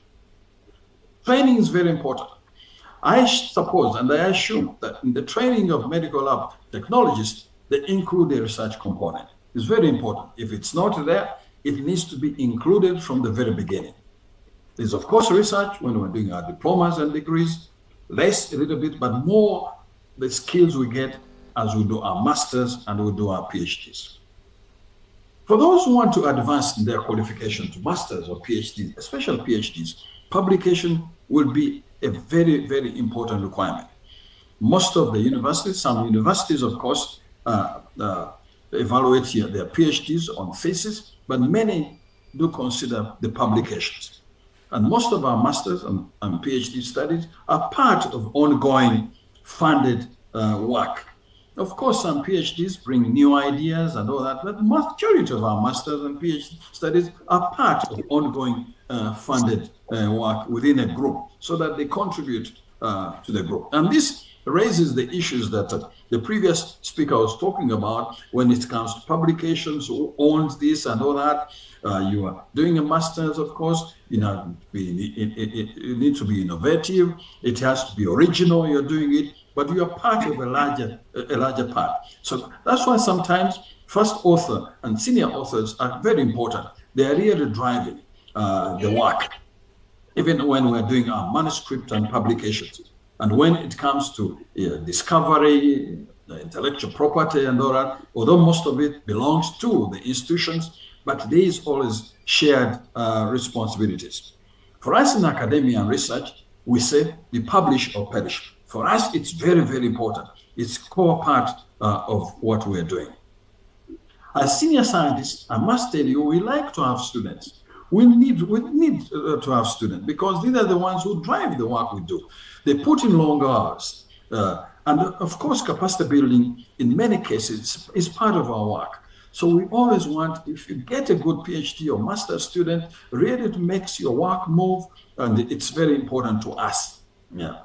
Training is very important. I suppose and I assume that in the training of medical lab technologists, they include the research component. It's very important. If it's not there, it needs to be included from the very beginning. There's, of course, research when we're doing our diplomas and degrees, less a little bit, but more the skills we get as we do our masters and we do our PhDs. For those who want to advance in their qualification to masters or PhDs, especially PhDs, publication will be a very, very important requirement. Most of the universities, some universities, of course, evaluate their PhDs on thesis, but many do consider the publications. And most of our masters and PhD studies are part of ongoing funded work. Of course, some PhDs bring new ideas and all that, but the majority of our masters and PhD studies are part of ongoing funded work within a group, so that they contribute to the group. And this raises the issues that the previous speaker was talking about when it comes to publications, who owns this and all that. You are doing a master's, of course, you need to be innovative. It has to be original, you're doing it, but you are part of a larger part. So that's why sometimes first author and senior authors are very important. They are really driving the work, even when we're doing our manuscript and publications. And when it comes to discovery, the intellectual property and all that, although most of it belongs to the institutions, but there is always shared responsibilities. For us in academia and research, we say we publish or perish. For us, it's very, very important. It's core part of what we're doing. As senior scientists, I must tell you, we like to have students. We need to have students because these are the ones who drive the work we do. They put in long hours. And of course, capacity building in many cases is part of our work. So we always want, if you get a good PhD or master student, really it makes your work move, and it's very important to us. Yeah.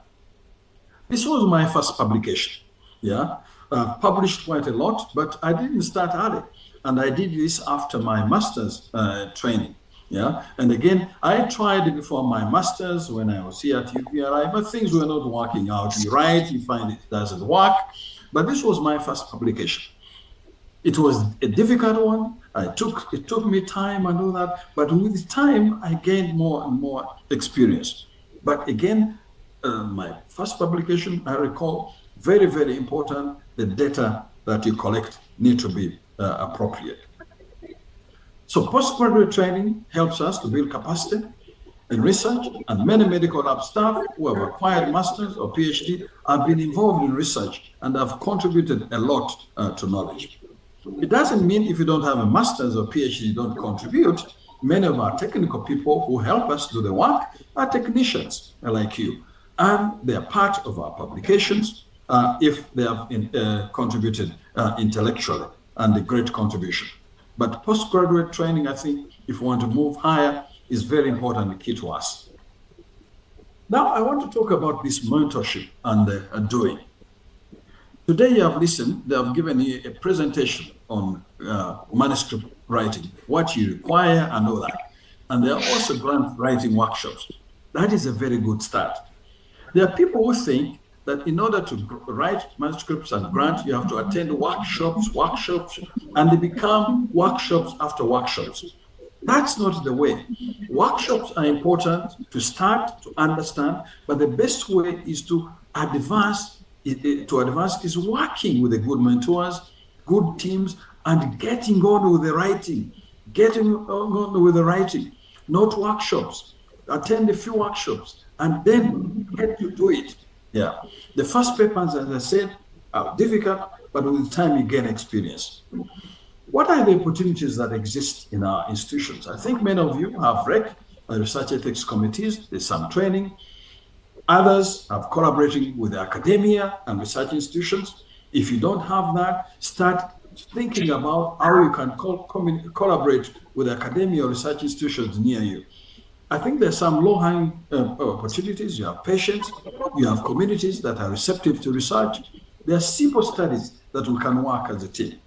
This was my first publication. Yeah. I've published quite a lot, but I didn't start early. And I did this after my master's training. Yeah, and again, I tried before my master's when I was here at UPRI, but things were not working out. You write, you find it doesn't work. But this was my first publication. It was a difficult one. It took me time and all that, but with time, I gained more and more experience. But again, my first publication, I recall, very, very important. The data that you collect need to be appropriate. So postgraduate training helps us to build capacity in research, and many medical lab staff who have acquired masters or PhD have been involved in research and have contributed a lot to knowledge. It doesn't mean if you don't have a master's or PhD, you don't contribute. Many of our technical people who help us do the work are technicians like you, and they are part of our publications if they have contributed intellectually, and a great contribution. But postgraduate training, I think, if we want to move higher, is very important and key to us. Now, I want to talk about this mentorship and doing. Today, you have listened, they have given you a presentation on manuscript writing, what you require and all that. And there are also grant writing workshops. That is a very good start. There are people who think that in order to write manuscripts and grant, you have to attend workshops, and they become workshops after workshops. That's not the way. Workshops are important to start, to understand, but the best way is to advance. Is working with the good mentors, good teams, and getting on with the writing. Not workshops. Attend a few workshops, and then get to do it. Yeah, the first papers, as I said, are difficult, but with time you gain experience. What are the opportunities that exist in our institutions? I think many of you have REC, research ethics committees. There's some training. Others have collaborating with academia and research institutions. If you don't have that, start thinking about how you can collaborate with academia or research institutions near you. I think there's some low-hanging opportunities. You have patients, you have communities that are receptive to research. There are simple studies that we can work as a team.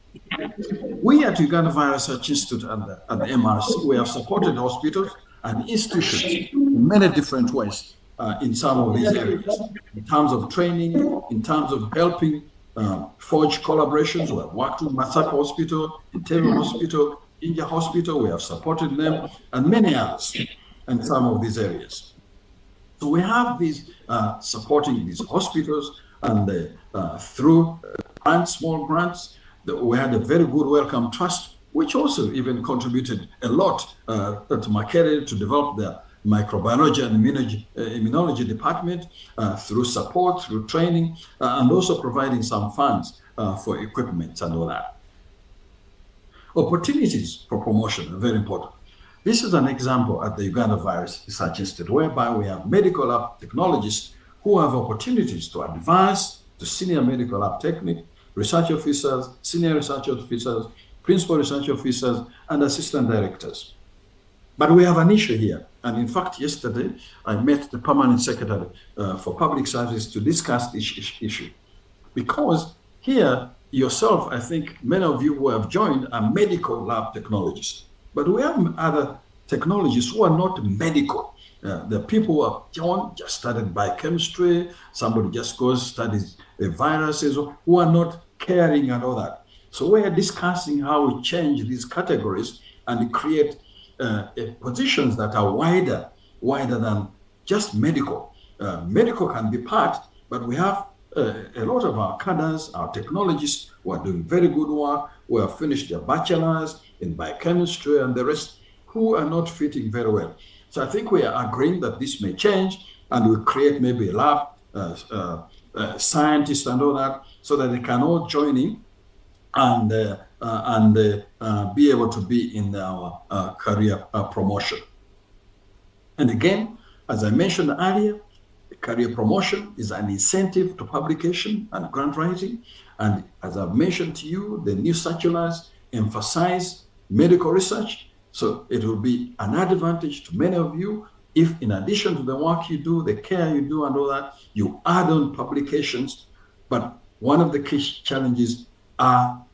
We at Uganda Virus Research Institute and the MRC, we have supported hospitals and institutions in many different ways in some of these areas, in terms of training, in terms of helping forge collaborations. We have worked with Masaka Hospital, Entebbe Hospital, India Hospital, we have supported them, and many others in some of these areas. So we have these supporting these hospitals, and through grants, small grants, we had a very good Welcome Trust, which also even contributed a lot to Makerere to develop the microbiology and immunology department through support, through training, and also providing some funds for equipment and all that. Opportunities for promotion are very important. This is an example at the Uganda Virus Research Institute, whereby we have medical lab technologists who have opportunities to advance to senior medical lab technique, research officers, senior research officers, principal research officers, and assistant directors. But we have an issue here. And in fact, yesterday, I met the Permanent Secretary for Public Service to discuss this issue. Because here, yourself, I think many of you who have joined are medical lab technologists. But we have other technologists who are not medical. The people who have just studied biochemistry, somebody just goes, studies viruses, who are not caring and all that. So we are discussing how we change these categories and create positions that are wider than just medical. Medical can be part, but we have a lot of our cadres, our technologists who are doing very good work, who have finished their bachelors in biochemistry and the rest, who are not fitting very well. So I think we are agreeing that this may change, and we'll create maybe a lab, scientists and all that, so that they can all join in and be able to be in our career promotion. And again, as I mentioned earlier, career promotion is an incentive to publication and grant writing. And as I've mentioned to you, the new circulars emphasize medical research. So it will be an advantage to many of you if, in addition to the work you do, the care you do and all that, you add on publications. But one of the key challenges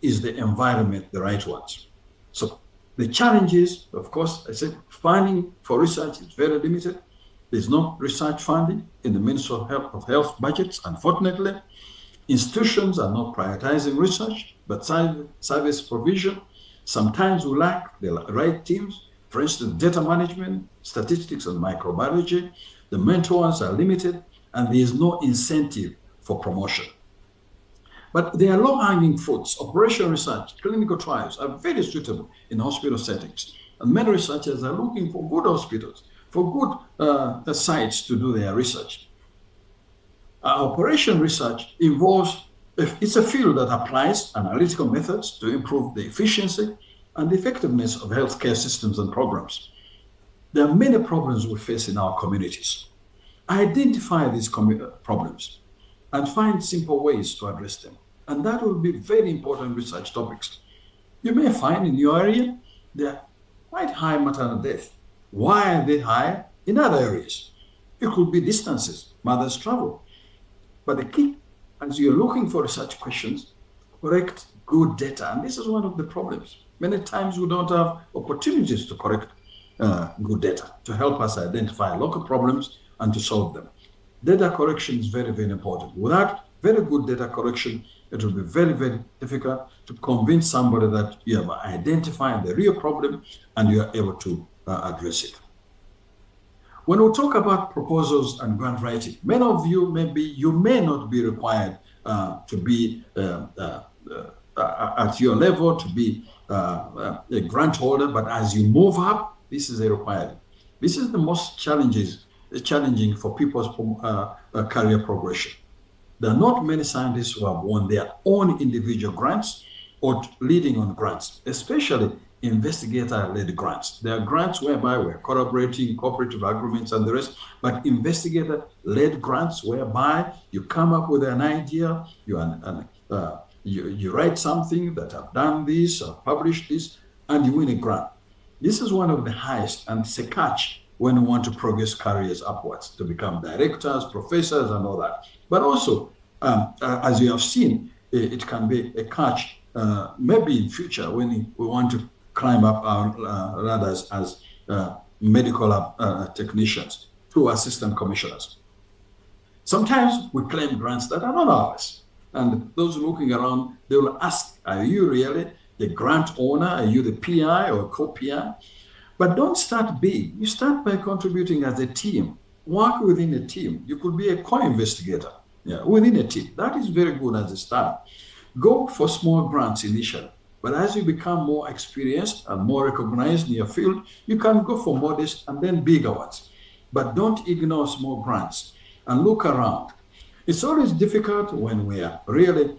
is the environment, the right ones. So the challenges, of course, I said funding for research is very limited. There's no research funding in the Ministry of Health budgets, unfortunately. Institutions are not prioritizing research, but service provision. Sometimes we lack the right teams. For instance, data management, statistics, and microbiology. The mentors are limited, and there is no incentive for promotion. But there are low-hanging fruits. Operational research, clinical trials are very suitable in hospital settings. And many researchers are looking for good hospitals, for good sites to do their research. Operation research involves, it's a field that applies analytical methods to improve the efficiency and effectiveness of healthcare systems and programs. There are many problems we face in our communities. Identify these problems and find simple ways to address them. And that will be very important research topics. You may find in your area, there are quite high maternal death. Why are they high in other areas? It could be distances, mothers travel. But the key, as you're looking for research questions, correct good data. And this is one of the problems. Many times we don't have opportunities to correct good data to help us identify local problems and to solve them. Data correction is very, very important. Without very good data correction, it will be very, very difficult to convince somebody that you have identified the real problem and you are able to address it. When we talk about proposals and grant writing, many of you may not be required to be at your level to be a grant holder, but as you move up, this is a requirement. This is the most challenging for people's career progression. There are not many scientists who have won their own individual grants or leading on grants, especially investigator-led grants. There are grants whereby we're collaborating, cooperative agreements and the rest, but investigator-led grants whereby you come up with an idea, you write something that I've done this, I've published this, and you win a grant. This is one of the highest, and it's a catch when we want to progress careers upwards to become directors, professors, and all that. But also, as you have seen, it can be a catch maybe in future when we want to climb up our ladders as medical technicians to assistant commissioners. Sometimes we claim grants that are not ours. And those looking around, they will ask, are you really the grant owner? Are you the PI or co-PI? But don't start big. You start by contributing as a team. Work within a team. You could be a co-investigator within a team. That is very good as a start. Go for small grants initially. But as you become more experienced and more recognized in your field, you can go for modest and then bigger ones. But don't ignore small grants and look around. It's always difficult when we are really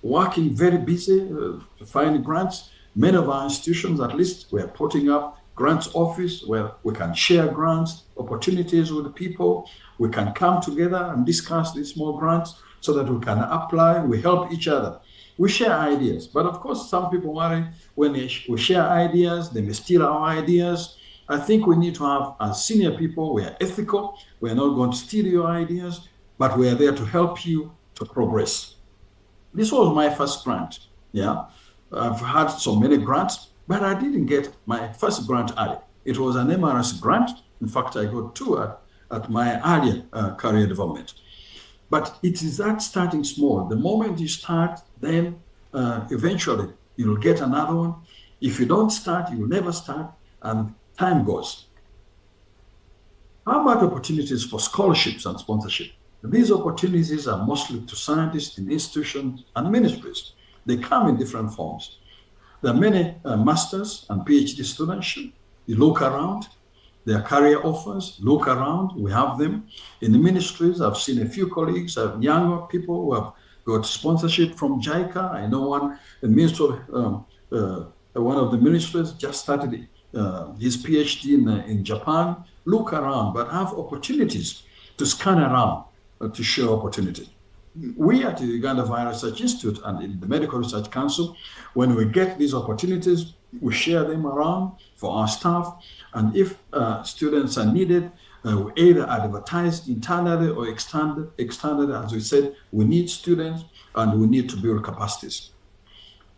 working very busy to find grants. Many of our institutions, at least, we are putting up grants office where we can share grants, opportunities with people. We can come together and discuss these small grants so that we can apply. We help each other. We share ideas. But of course, some people worry when we share ideas, they may steal our ideas I think we need to have, as senior people, we are ethical. We are not going to steal your ideas, but we are there to help you to progress. This was my first grant. Yeah, I've had so many grants, but I didn't get my first grant early. It was an MRS grant. In fact, I got two at my earlier career development. But it is that starting small. The moment you start, then eventually you'll get another one. If you don't start, you will never start, and time goes. How about opportunities for scholarships and sponsorship? These opportunities are mostly to scientists in institutions and ministries. They come in different forms. There are many masters and PhD students. You look around, there are career offers, look around, we have them. In the ministries, I've seen a few colleagues, younger people who have got sponsorship from JICA. I know one of the ministers just started his PhD in Japan. Look around, but have opportunities to scan around to show opportunity. We at the Uganda Virus Research Institute and in the Medical Research Council, when we get these opportunities, we share them around for our staff. And if students are needed, we either advertise internally or externally. As we said, we need students and we need to build capacities.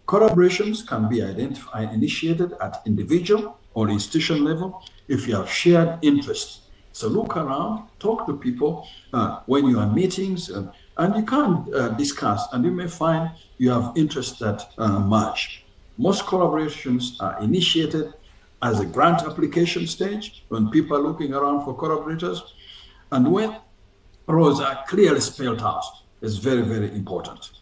Collaborations can be initiated at individual or institution level if you have shared interests. So look around, talk to people when you are meetings, and you can discuss, and you may find you have interests that match. Most collaborations are initiated as a grant application stage when people are looking around for collaborators, and when roles are clearly spelled out. It's very, very important.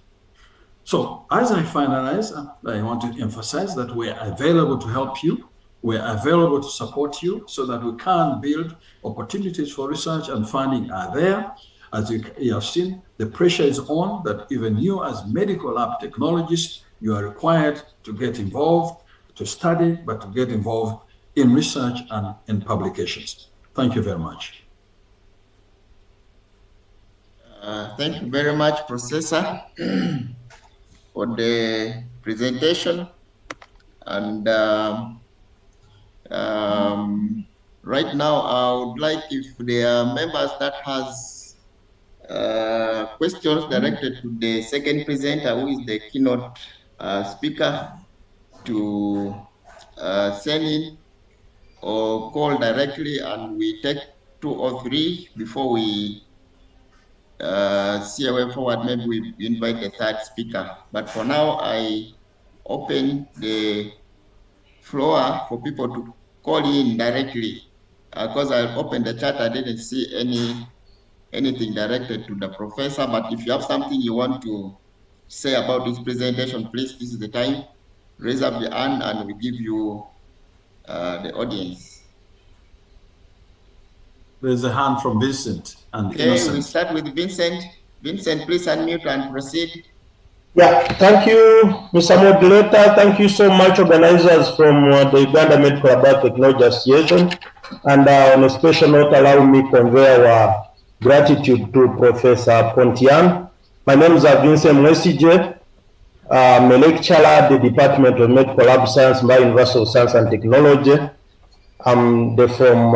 So as I finalize, I want to emphasize that we're available to help you. We're available to support you so that we can build opportunities for research, and funding are there. As you have seen, the pressure is on that even you as medical lab technologists, you are required to get involved, to study, but to get involved in research and in publications. Thank you very much. Thank you very much, Professor, for the presentation. And right now, I would like, if there are members that has questions directed to the second presenter, who is the keynote speaker, to send in or call directly, and we take 2 or 3 before we see a way forward. Maybe we invite a third speaker. But for now, I open the floor for people to call in directly. Because I opened the chat, I didn't see anything directed to the professor. But if you have something you want to say about this presentation, please, this is the time. Raise up your hand and we give you the audience. There's a hand from Vincent and Okay, Innocent. we start with Vincent. Vincent, please unmute and proceed. Yeah, thank you, Mr. Moderator. Thank you so much, organizers from the Uganda Medical Biotechnology Association. And on a special note, allow me to convey our gratitude to Professor Pontian. My name is Vincent Mwesije. I'm a lecturer at the Department of Medical Lab Science by University of Science and Technology. I'm from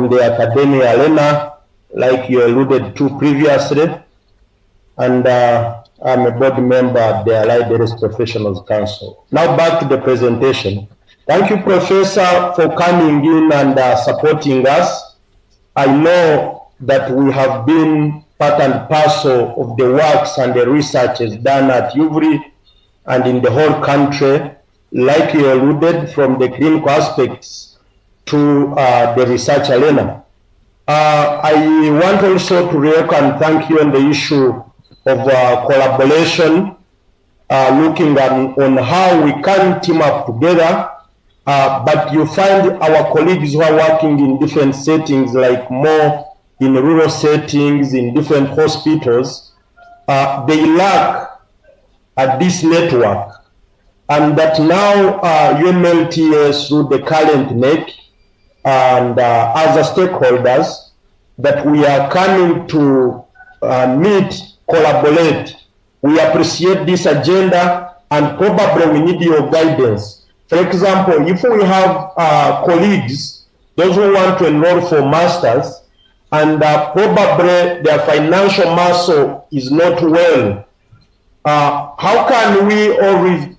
the academia arena, like you alluded to previously. And I'm a board member at the Allied Dairies Professionals Council. Now back to the presentation. Thank you, Professor, for coming in and supporting us. I know that we have been part and parcel of the works and the researches done at UVRI and in the whole country, like you alluded, from the clinical aspects to the research arena. I want also to and thank you on the issue of collaboration, looking on how we can team up together, but you find our colleagues who are working in different settings, like more in rural settings, in different hospitals, they lack this network, and that now UMLTS through the current NEC and other stakeholders, that we are coming to meet, collaborate. We appreciate this agenda, and probably we need your guidance. For example, if we have colleagues those who want to enroll for masters, and probably their financial muscle is not well. How can we always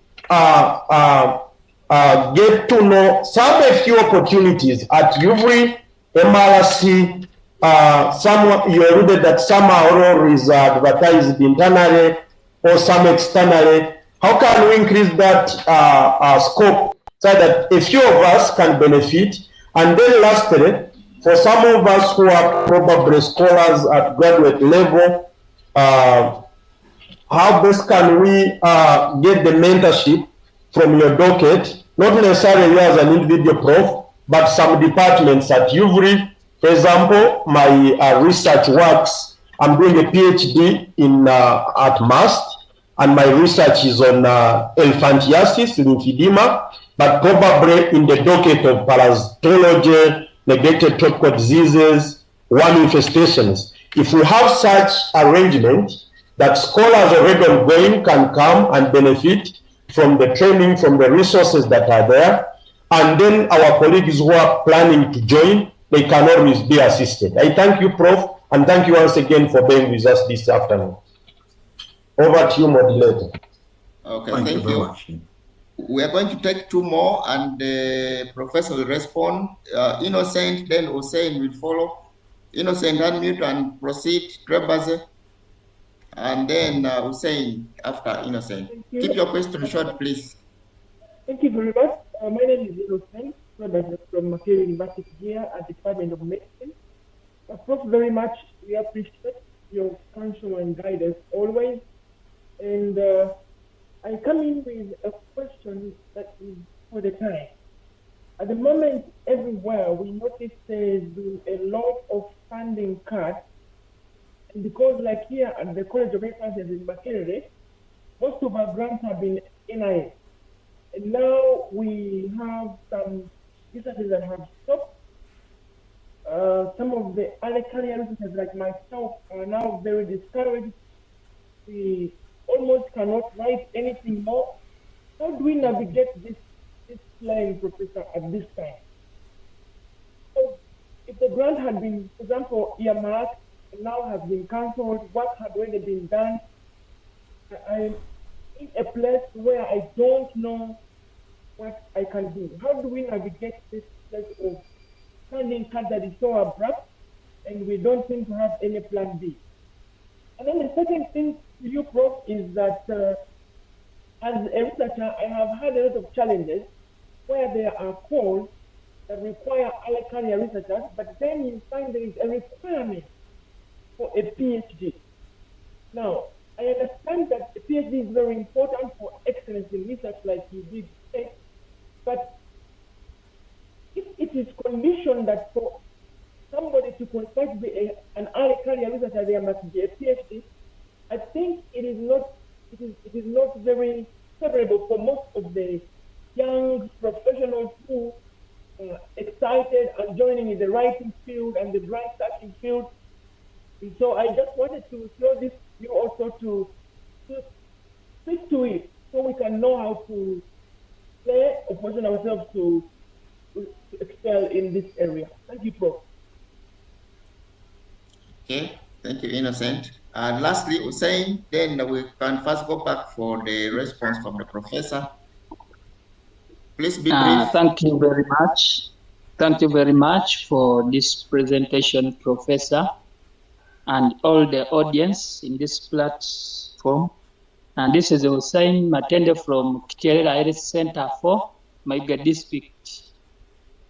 get to know some a few opportunities at every MRC? Some you alluded that some are always advertised internally or some externally. How can we increase that scope so that a few of us can benefit? And then lastly, for some of us who are probably scholars at graduate level, how best can we get the mentorship from your docket, not necessarily you as an individual prof, but some departments at UVRI. For example, my research works, I'm doing a PhD in at MAST, and my research is on elephantiasis, lymphedema, but probably in the docket of parasitology, neglected tropical diseases, worm infestations. If we have such arrangement that scholars already ongoing can come and benefit from the training, from the resources that are there, and then our colleagues who are planning to join, they can always be assisted. I thank you, Prof, and thank you once again for being with us this afternoon. Over to you, moderator. Okay, Thank you very much. We are going to take two more, and the professor will respond. Innocent, then Hussein will follow. Innocent, unmute and proceed. Trebaze, and then Hussein after Innocent. Keep your question short, please. Thank you very much. My name is Innocent Trebaze from Macquarie University here at the Department of Medicine. Prof, very much we appreciate your counsel and guidance always. And I come in with a question that is for the time. At the moment, everywhere we notice there's been a lot of funding cuts, and because like here at the College of Health Sciences in Macquarie, most of our grants have been NIH. And now we have some researchers that have stopped. Some of the other career researchers like myself are now very discouraged. We almost cannot write anything more. How do we navigate this playing, Professor, at this time? So if the grant had been, for example, earmarked and now has been cancelled, what had already been done, I'm in a place where I don't know what I can do. How do we navigate this place of funding cut that is so abrupt and we don't seem to have any plan B? And then the second thing to you, Prof, is that as a researcher, I have had a lot of challenges where there are calls that require other career researchers, but then you find there is a requirement for a PhD. Now, I understand that a PhD is very important for excellence in research like you did say, but if it is conditioned that for somebody to qualify to be an early career researcher, there must be a PhD, I think it is not very favorable for most of the young professionals who are excited and joining in the writing field and the grant searching field. And so I just wanted to throw this you also to speak to it so we can know how to play or position ourselves to excel in this area. Thank you, Prof. Okay, thank you, Innocent. And lastly, Hussein, then we can first go back for the response from the professor. Please be brief. Thank you very much. Thank you very much for this presentation, Professor, and all the audience in this platform. And this is Hussein Matende from Kiterera Health Center for Maiga District.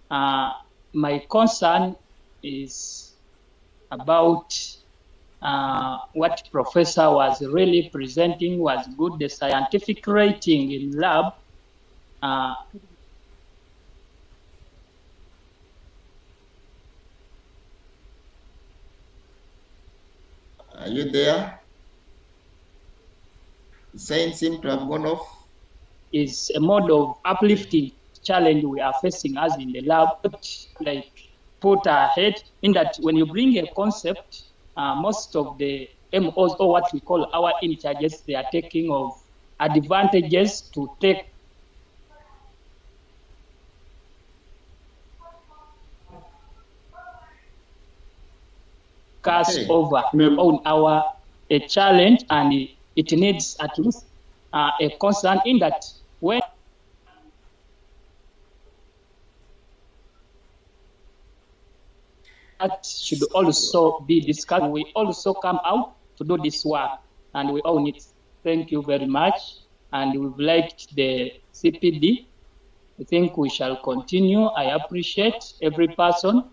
My concern is about what Professor was really presenting was good. The scientific rating in lab Are you there? Hussein seems to have gone off. Is a mode of uplifting challenge we are facing as in the lab, like put ahead in that when you bring a concept, most of the MOs or what we call our in charges, they are taking of advantages to take discuss over on our challenge, and it needs at least a concern in that when that should also be discussed. We also come out to do this work, and we own it. Thank you very much, and we've liked the CPD. I think we shall continue. I appreciate every person.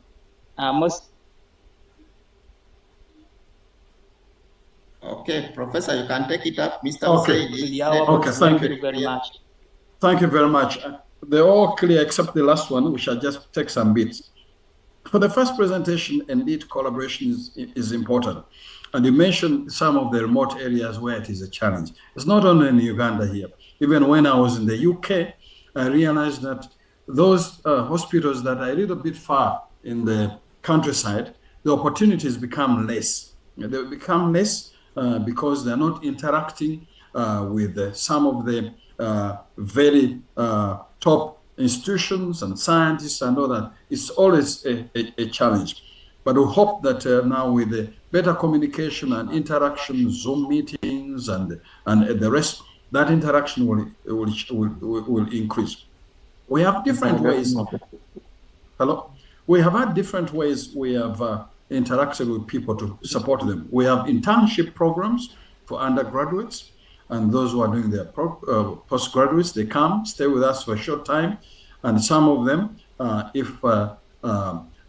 Okay, Professor, you can take it up. Mr. Okay. Okay, thank you very much. Thank you very much. They're all clear except the last one. We shall just take some bits. For the first presentation, indeed, collaboration is important. And you mentioned some of the remote areas where it is a challenge. It's not only in Uganda here. Even when I was in the UK, I realized that those hospitals that are a little bit far in the countryside, the opportunities become less. They become less because they're not interacting with some of the very top institutions and scientists and all that. It's always a challenge. But we hope that now with the better communication and interaction, Zoom meetings and the rest, that interaction will increase. We have different ways. Hello? We have had different ways we have interacted with people to support them. We have internship programs for undergraduates, and those who are doing their postgraduates, they come, stay with us for a short time, and some of them, if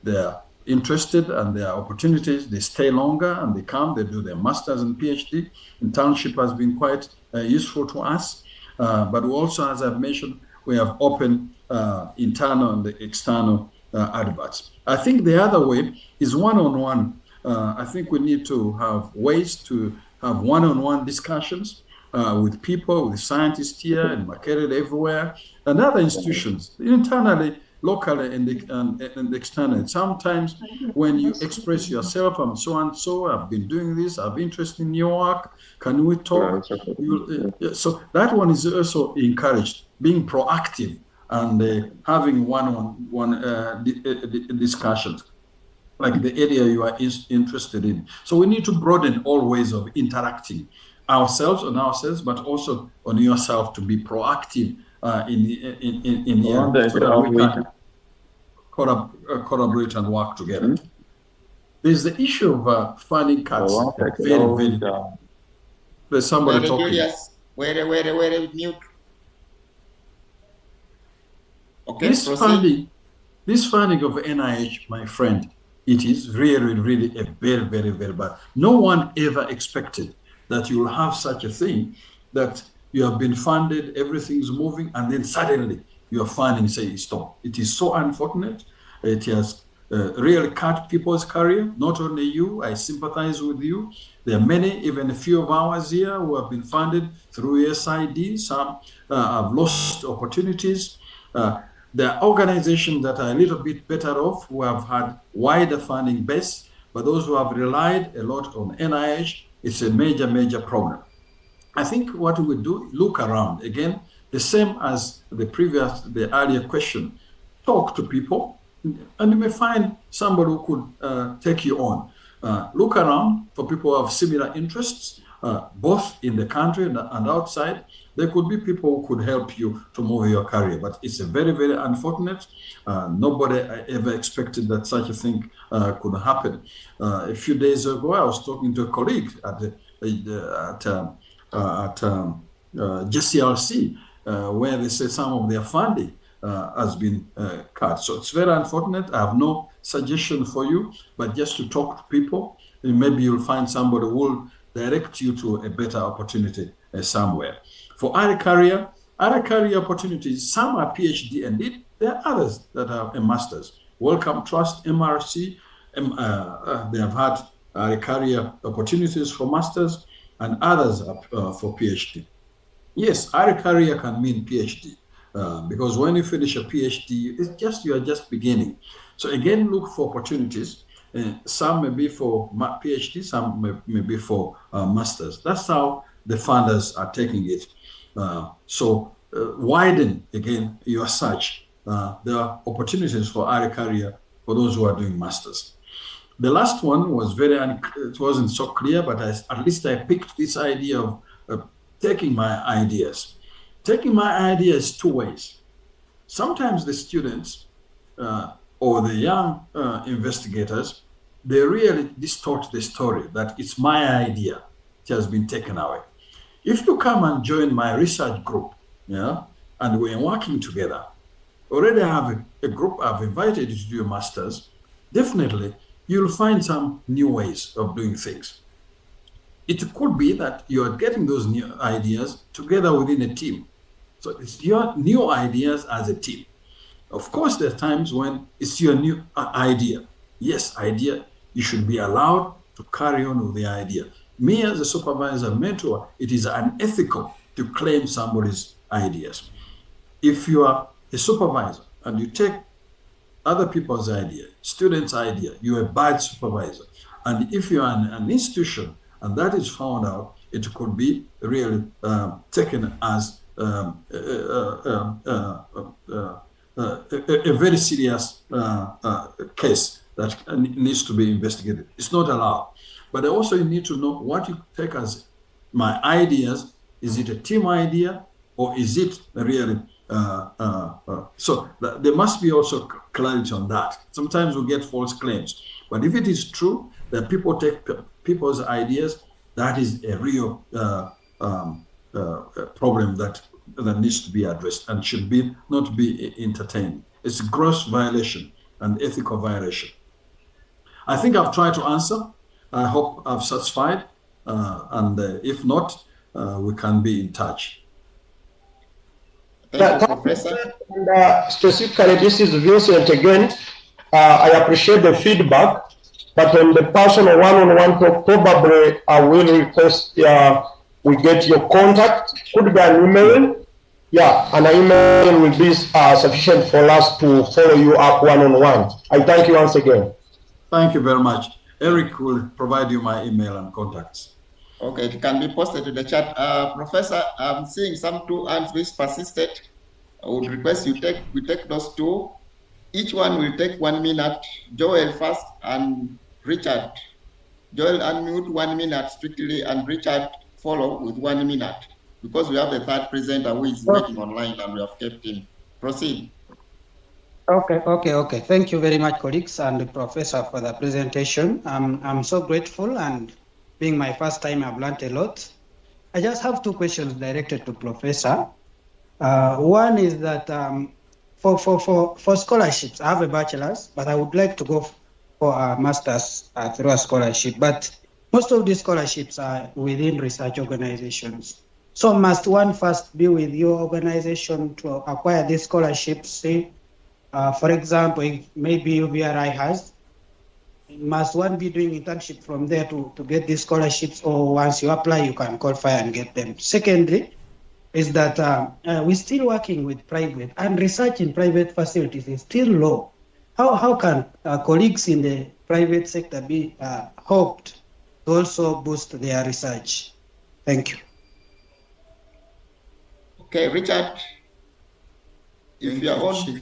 they're interested and there are opportunities, they stay longer and they come, they do their master's and PhD. Internship has been quite useful to us, but we also, as I've mentioned, we have open internal and external adverts. I think the other way is one-on-one. I think we need to have ways to have one-on-one discussions with people, with scientists here in Makerere, everywhere, and other institutions, internally, locally, and externally. Sometimes when you express yourself, I'm so and so, I've been doing this, I'm interested in your work, can we talk? So that one is also encouraged, being proactive and having one-on-one discussions, like the area you are interested in. So we need to broaden all ways of interacting ourselves on ourselves, but also on yourself to be proactive in here, so that we can collaborate and work together. There's the issue of funding cuts. Very. There's somebody talking. Yes. Wait, mute. Okay, this funding of NIH, my friend, it is really a very bad. No one ever expected that you will have such a thing, that you have been funded, everything's moving, and then suddenly your funding say stop. It is so unfortunate. It has really cut people's career, not only you. I sympathize with you. There are many, even a few of ours here, who have been funded through USAID. Some have lost opportunities. There are organizations that are a little bit better off, who have had wider funding base, but those who have relied a lot on NIH, it's a major problem. I think what we do, look around again, the same as the earlier question, talk to people, and you may find somebody who could take you on. Look around for people who have similar interests, both in the country and outside. There could be people who could help you to move your career, but it's a very unfortunate. Nobody ever expected that such a thing could happen. A few days ago, I was talking to a colleague at JCRC, where they say some of their funding has been cut. So it's very unfortunate. I have no suggestion for you, but just to talk to people, and maybe you'll find somebody who will direct you to a better opportunity somewhere. For other career opportunities, some are PhD indeed. There are others that are a master's. Wellcome Trust, MRC, they have had career opportunities for masters, and others for PhD. Yes, our career can mean PhD, because when you finish a PhD, you are just beginning. So again, look for opportunities. Some may be for PhD, some may be for masters. That's how the funders are taking it. So widen again your search. There are opportunities for our career for those who are doing masters. The last one was it wasn't so clear, but at least I picked this idea of taking my ideas. Taking my ideas two ways. Sometimes the students or the young investigators, they really distort the story that it's my idea, it has been taken away. If you come and join my research group, and we're working together, already I have a group I've invited you to do your masters, definitely you'll find some new ways of doing things. It could be that you are getting those new ideas together within a team. So it's your new ideas as a team. Of course, there are times when it's your new idea. Yes, idea, you should be allowed to carry on with the idea. Me as a supervisor, mentor, it is unethical to claim somebody's ideas. If you are a supervisor and you take other people's idea, students' idea, you're a bad supervisor. And if you are an institution and that is found out, it could be really taken as a very serious case that needs to be investigated. It's not allowed. But also you need to know what you take as my ideas. Is it a team idea or is it really? So there must be also clarity on that. Sometimes we get false claims. But if it is true that people take people's ideas, that is a real problem that needs to be addressed and should be not be entertained. It's a gross violation and ethical violation. I think I've tried to answer. I hope I've satisfied. And if not, we can be in touch. Thank you, Professor. And, specifically, this is Vincent again. I appreciate the feedback, but on the personal one-on-one talk, probably I will request we get your contact. Could be an email. Yeah, an email will be sufficient for us to follow you up one-on-one. I thank you once again. Thank you very much. Eric will provide you my email and contacts. Okay, it can be posted to the chat. Professor, I'm seeing some two hands which persisted. I would request we take those two. Each one will take 1 minute. Joel first and Richard. Joel unmute 1 minute strictly and Richard follow with 1 minute because we have the third presenter who is waiting online and we have kept him. Proceed. Okay. Thank you very much, colleagues and Professor, for the presentation. I'm so grateful, and being my first time, I've learned a lot. I just have two questions directed to Professor. One is that for scholarships, I have a bachelor's, but I would like to go for a master's through a scholarship. But most of these scholarships are within research organizations. So must one first be with your organization to acquire these scholarships? Say, for example, if maybe UBRI has, must one be doing internship from there to get these scholarships, or once you apply, you can qualify and get them? Secondly, is that we're still working with private, and research in private facilities is still low. How can colleagues in the private sector be hoped to also boost their research? Thank you. Okay, Richard, if you are on.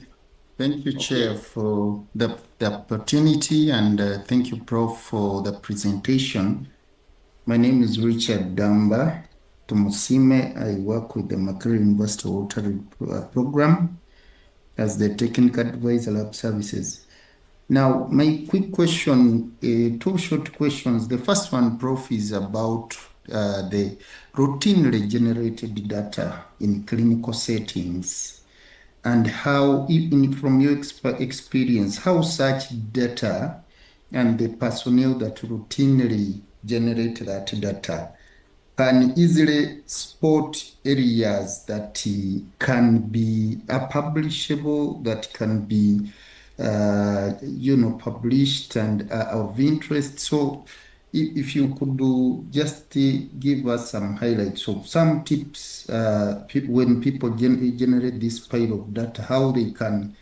Thank you, Chair, for the opportunity, and thank you, Prof, for the presentation. My name is Richard Damba Tumusime. I work with the Makerere University Water Program as the Technical Advisor Lab Services. Now, my quick question, two short questions. The first one, Prof, is about the routinely generated data in clinical settings, and how, from your experience, how such data and the personnel that routinely generate that data can easily spot areas that can be publishable, that can be, published and of interest. So if you could just give us some highlights of some tips when people generate this pile of data, how they can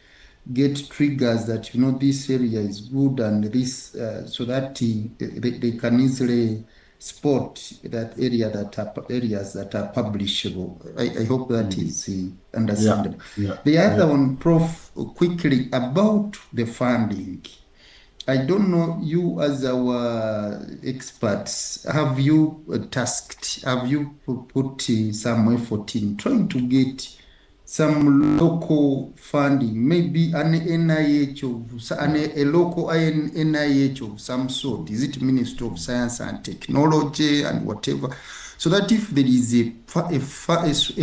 get triggers that, this area is good and this, so that they can easily spot that areas that are publishable. I hope that is understandable. Yeah. The other one, Prof, quickly about the funding. I don't know, you as our experts, have you put some effort in trying to get some local funding, maybe an NIH a local NIH of some sort? Is it Ministry of Science and Technology and whatever? So that if there is a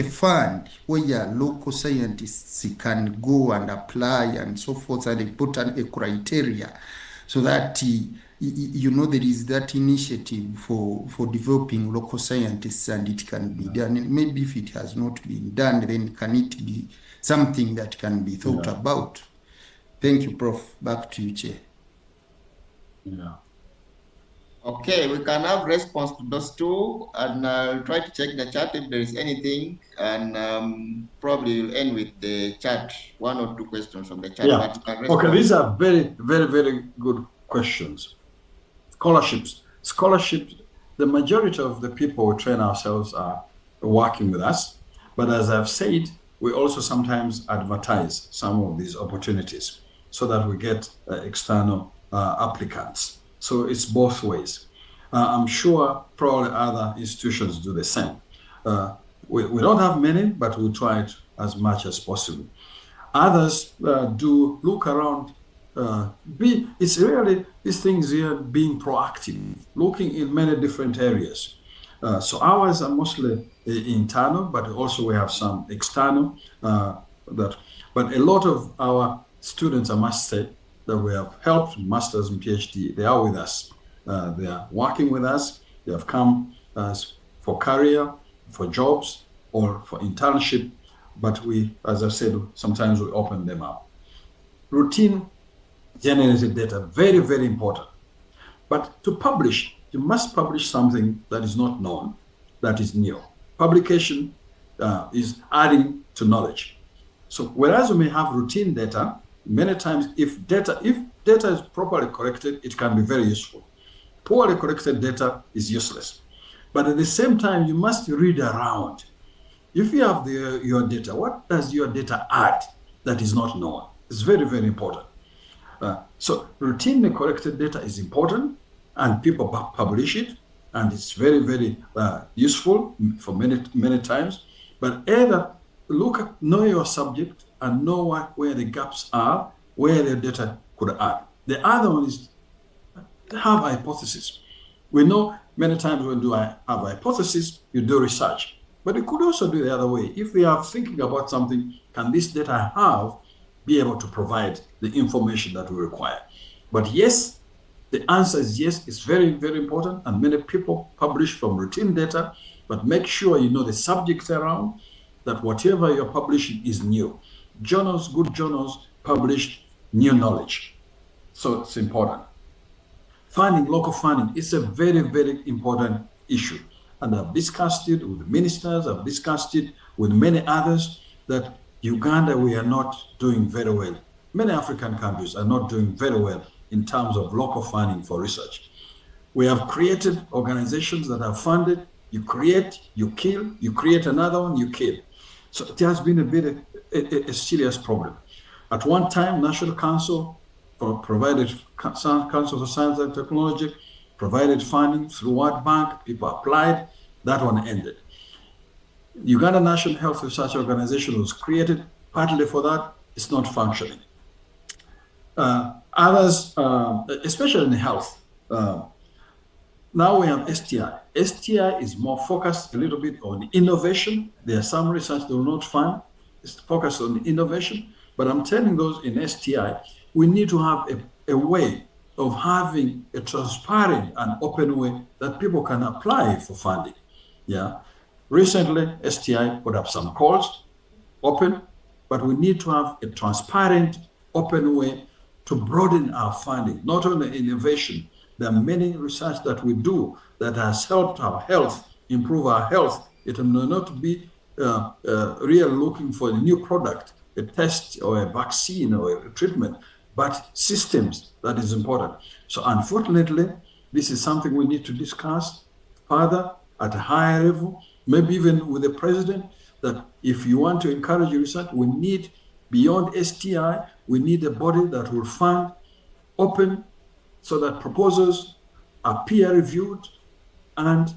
fund where local scientists can go and apply and so forth, and they put a criteria, so that there is that initiative for developing local scientists, and it can be done. And maybe if it has not been done, then can it be something that can be thought about? Thank you, Prof. Back to you, Chair. Yeah. Okay, we can have response to those two, and I'll try to check the chat if there is anything, and probably we'll end with the chat, 1 or 2 questions from the chat. Yeah. But you can respond. Okay, these are very, very, very good questions. Scholarships, the majority of the people we train ourselves are working with us. But as I've said, we also sometimes advertise some of these opportunities so that we get external applicants. So it's both ways. I'm sure probably other institutions do the same. We don't have many, but we try it as much as possible. Others do look around. It's really these things here being proactive, looking in many different areas. So ours are mostly internal, but also we have some external. But a lot of our students, I must say, that we have helped, masters and PhD, they are with us. They are working with us. They have come for career, for jobs, or for internship. But we, as I said, sometimes we open them up. Routine generated data, very, very important. But to publish, you must publish something that is not known, that is new. Publication is adding to knowledge. So whereas we may have routine data, many times if data is properly corrected, it can be very useful. Poorly corrected data is useless. But at the same time, you must read around. If you have your data, what does your data add that is not known? It's very, very important. So routinely corrected data is important, and people publish it, and it's very, very useful for many times. But either know your subject and know where the gaps are, where the data could add. The other one is to have a hypothesis. We know many times when you have a hypothesis, you do research. But you could also do the other way. If we are thinking about something, can this data I have be able to provide the information that we require? But yes, the answer is yes. It's very, very important. And many people publish from routine data, but make sure you know the subject around, that whatever you're publishing is new. Journals, good journals, publish new knowledge. So it's important. Funding, local funding, is a very, very important issue. And I've discussed it with ministers, I've discussed it with many others, that Uganda, we are not doing very well. Many African countries are not doing very well in terms of local funding for research. We have created organizations that are funded. You create, you kill, you create another one, you kill. So it has been a serious problem. At one time, National Council provided, Council for Science and Technology provided funding through World Bank. People applied. That one ended. Uganda National Health Research Organization was created partly for that. It's not functioning. Others, especially in health, now we have STI. STI is more focused a little bit on innovation. There are some research that will not fund. It's focused on innovation. But I'm telling those in STI, we need to have a way of having a transparent and open way that people can apply for funding. Yeah. Recently, STI put up some calls, open, but we need to have a transparent, open way to broaden our funding, not only innovation. There are many research that we do that has helped our health, improve our health. It may not be really looking for a new product, a test or a vaccine or a treatment, but systems that is important. So unfortunately, this is something we need to discuss further at a higher level, maybe even with the president, that if you want to encourage research, we need, beyond STI, we need a body that will fund open so that proposals are peer-reviewed and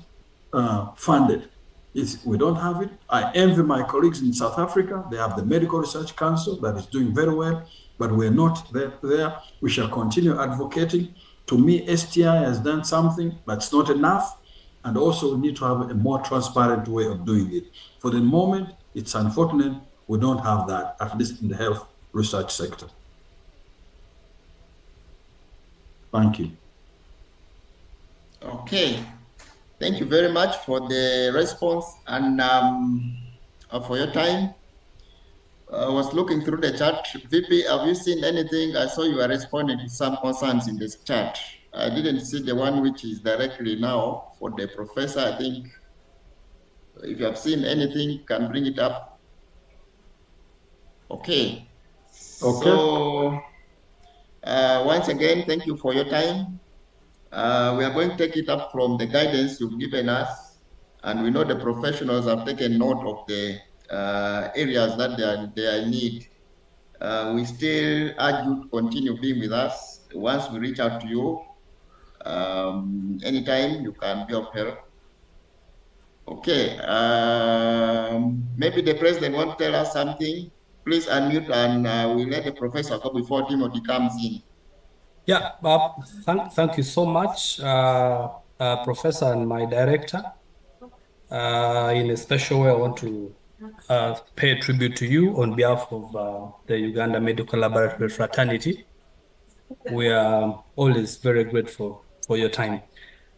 funded. If we don't have it, I envy my colleagues in South Africa. They have the Medical Research Council that is doing very well, but we're not there. We shall continue advocating. To me, STI has done something, but it's not enough. And also we need to have a more transparent way of doing it. For the moment, it's unfortunate we don't have that, at least in the health research sector. Thank you. Okay. Thank you very much for the response and for your time. I was looking through the chat. VP, have you seen anything? I saw you are responding to some concerns in this chat. I didn't see the one which is directly now for the professor. I think if you have seen anything, you can bring it up. Okay. So once again, thank you for your time. We are going to take it up from the guidance you've given us, and we know the professionals have taken note of the areas that they are in need. We still urge you to continue being with us. Once we reach out to you, anytime you can be of help. Okay, maybe the president wants to tell us something. Please unmute and we'll let the professor go before Timothy comes in. Yeah, thank you so much, Professor and my director. In a special way, I want to pay tribute to you on behalf of the Uganda Medical Laboratory Fraternity. We are always very grateful for your time.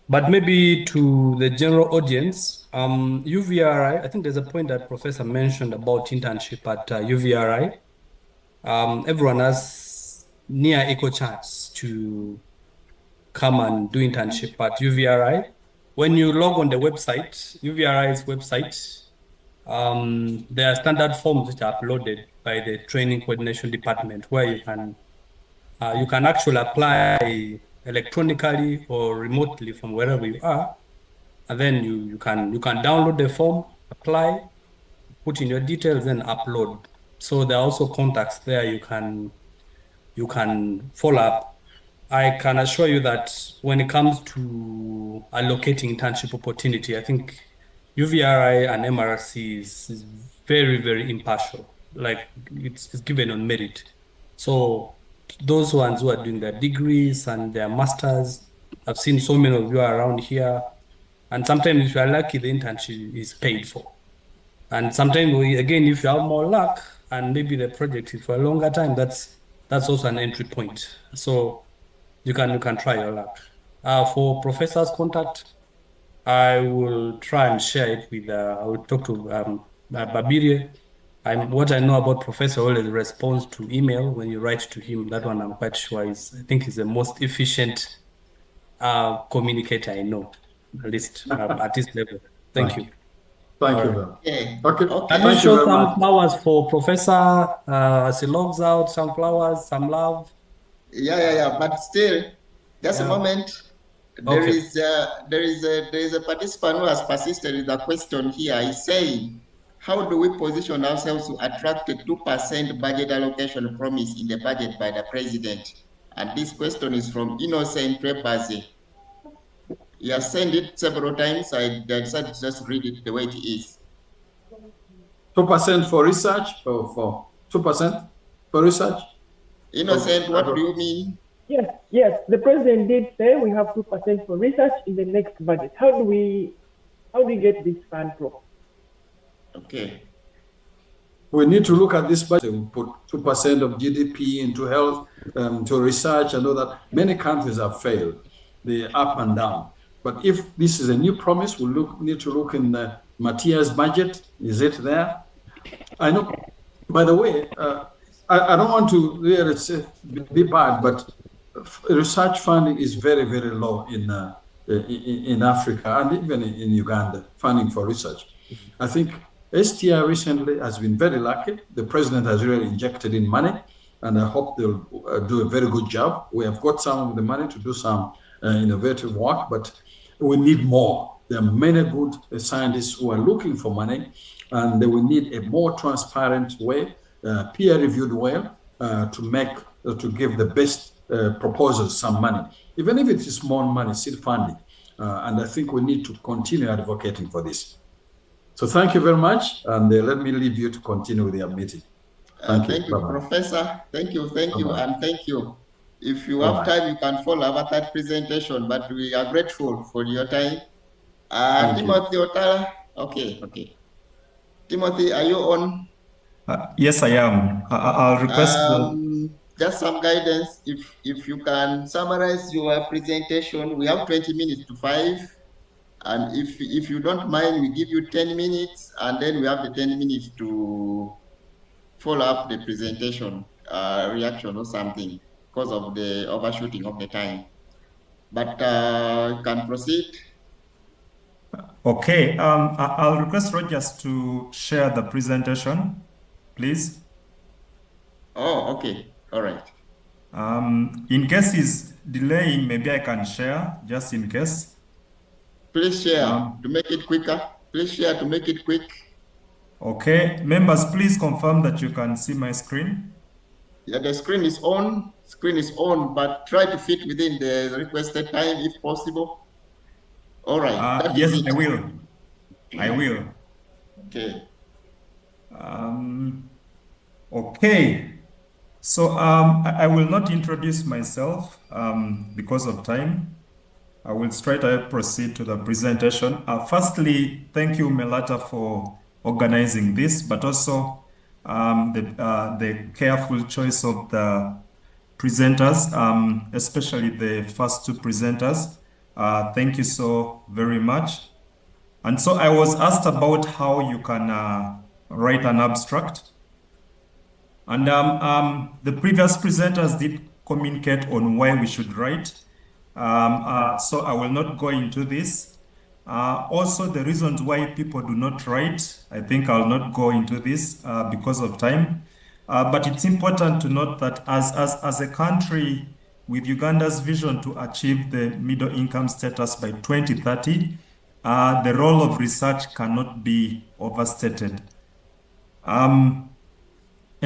But maybe to the general audience, UVRI, I think there's a point that Professor mentioned about internship at UVRI. Everyone has near equal chance to come and do internship at UVRI. When you log on the website, UVRI's website, there are standard forms which are uploaded by the Training Coordination Department where you can actually apply electronically or remotely from wherever you are, and then you can download the form, apply, put in your details, and upload. So there are also contacts there you can follow up. I can assure you that when it comes to allocating internship opportunity, I think UVRI and MRC is very, very impartial. Like it's given on merit. So those ones who are doing their degrees and their masters, I've seen so many of you around here. And sometimes if you are lucky, the internship is paid for. And sometimes again, if you have more luck and maybe the project is for a longer time, that's also an entry point. So you can try your luck. For professor's contact, I will try and share it with, I will talk to Babire. What I know about Professor always responds to email when you write to him. That one I'm quite sure I think is the most efficient communicator I know, at least at this level. Thank you. Thank you. Okay. Can you show some flowers for Professor as he logs out? Some flowers, some love. Yeah. But still, just a moment. There is a participant who has persisted with a question here. He's saying, how do we position ourselves to attract a 2% budget allocation promise in the budget by the president? And this question is from Innocent Trebaze. He has sent it several times. I decided to just read it the way it is. 2% for research or for 2% for research? Innocent, what do you mean? Yes. The president did say we have 2% for research in the next budget. How do we get this fund from? Okay. We need to look at this budget. We put 2% of GDP into health, to research, and all that. Many countries have failed. They're up and down. But if this is a new promise, we need to look in Matthias' budget. Is it there? I know. By the way, I don't want to really be bad, but research funding is very, very low in Africa and even in Uganda. Funding for research. I think STI recently has been very lucky. The president has really injected in money, and I hope they'll do a very good job. We have got some of the money to do some innovative work, but we need more. There are many good scientists who are looking for money, and they will need a more transparent way, peer-reviewed way, to give the best proposes some money. Even if it is small money, still funding. And I think we need to continue advocating for this. So thank you very much, and let me leave you to continue with your meeting. Thank you, Professor. Thank you, and thank you. If you have time, you can follow our third presentation, but we are grateful for your time. Timothy Otara, okay. Timothy, are you on? Yes, I am. I'll request just some guidance. If you can summarize your presentation, we have 20 minutes to 5. And if you don't mind, we give you 10 minutes, and then we have the 10 minutes to follow up the presentation, reaction or something, because of the overshooting of the time. But you can proceed. Okay. I'll request Rogers to share the presentation, please. Oh, okay. All right. In case he's delaying, maybe I can share, just in case. Please share to make it quicker. Please share to make it quick. Okay. Members, please confirm that you can see my screen. Yeah, the screen is on. Screen is on, but try to fit within the requested time if possible. All right. Yes, I will. I will. Okay. Okay. So I will not introduce myself because of time. I will straight away proceed to the presentation. Firstly, thank you, Melata, for organizing this, but also the careful choice of the presenters, especially the first two presenters. Thank you so very much. And so I was asked about how you can write an abstract. And the previous presenters did communicate on why we should write. So I will not go into this. Also, the reasons why people do not write, I think I'll not go into this because of time. But it's important to note that as a country with Uganda's vision to achieve the middle income status by 2030, the role of research cannot be overstated. And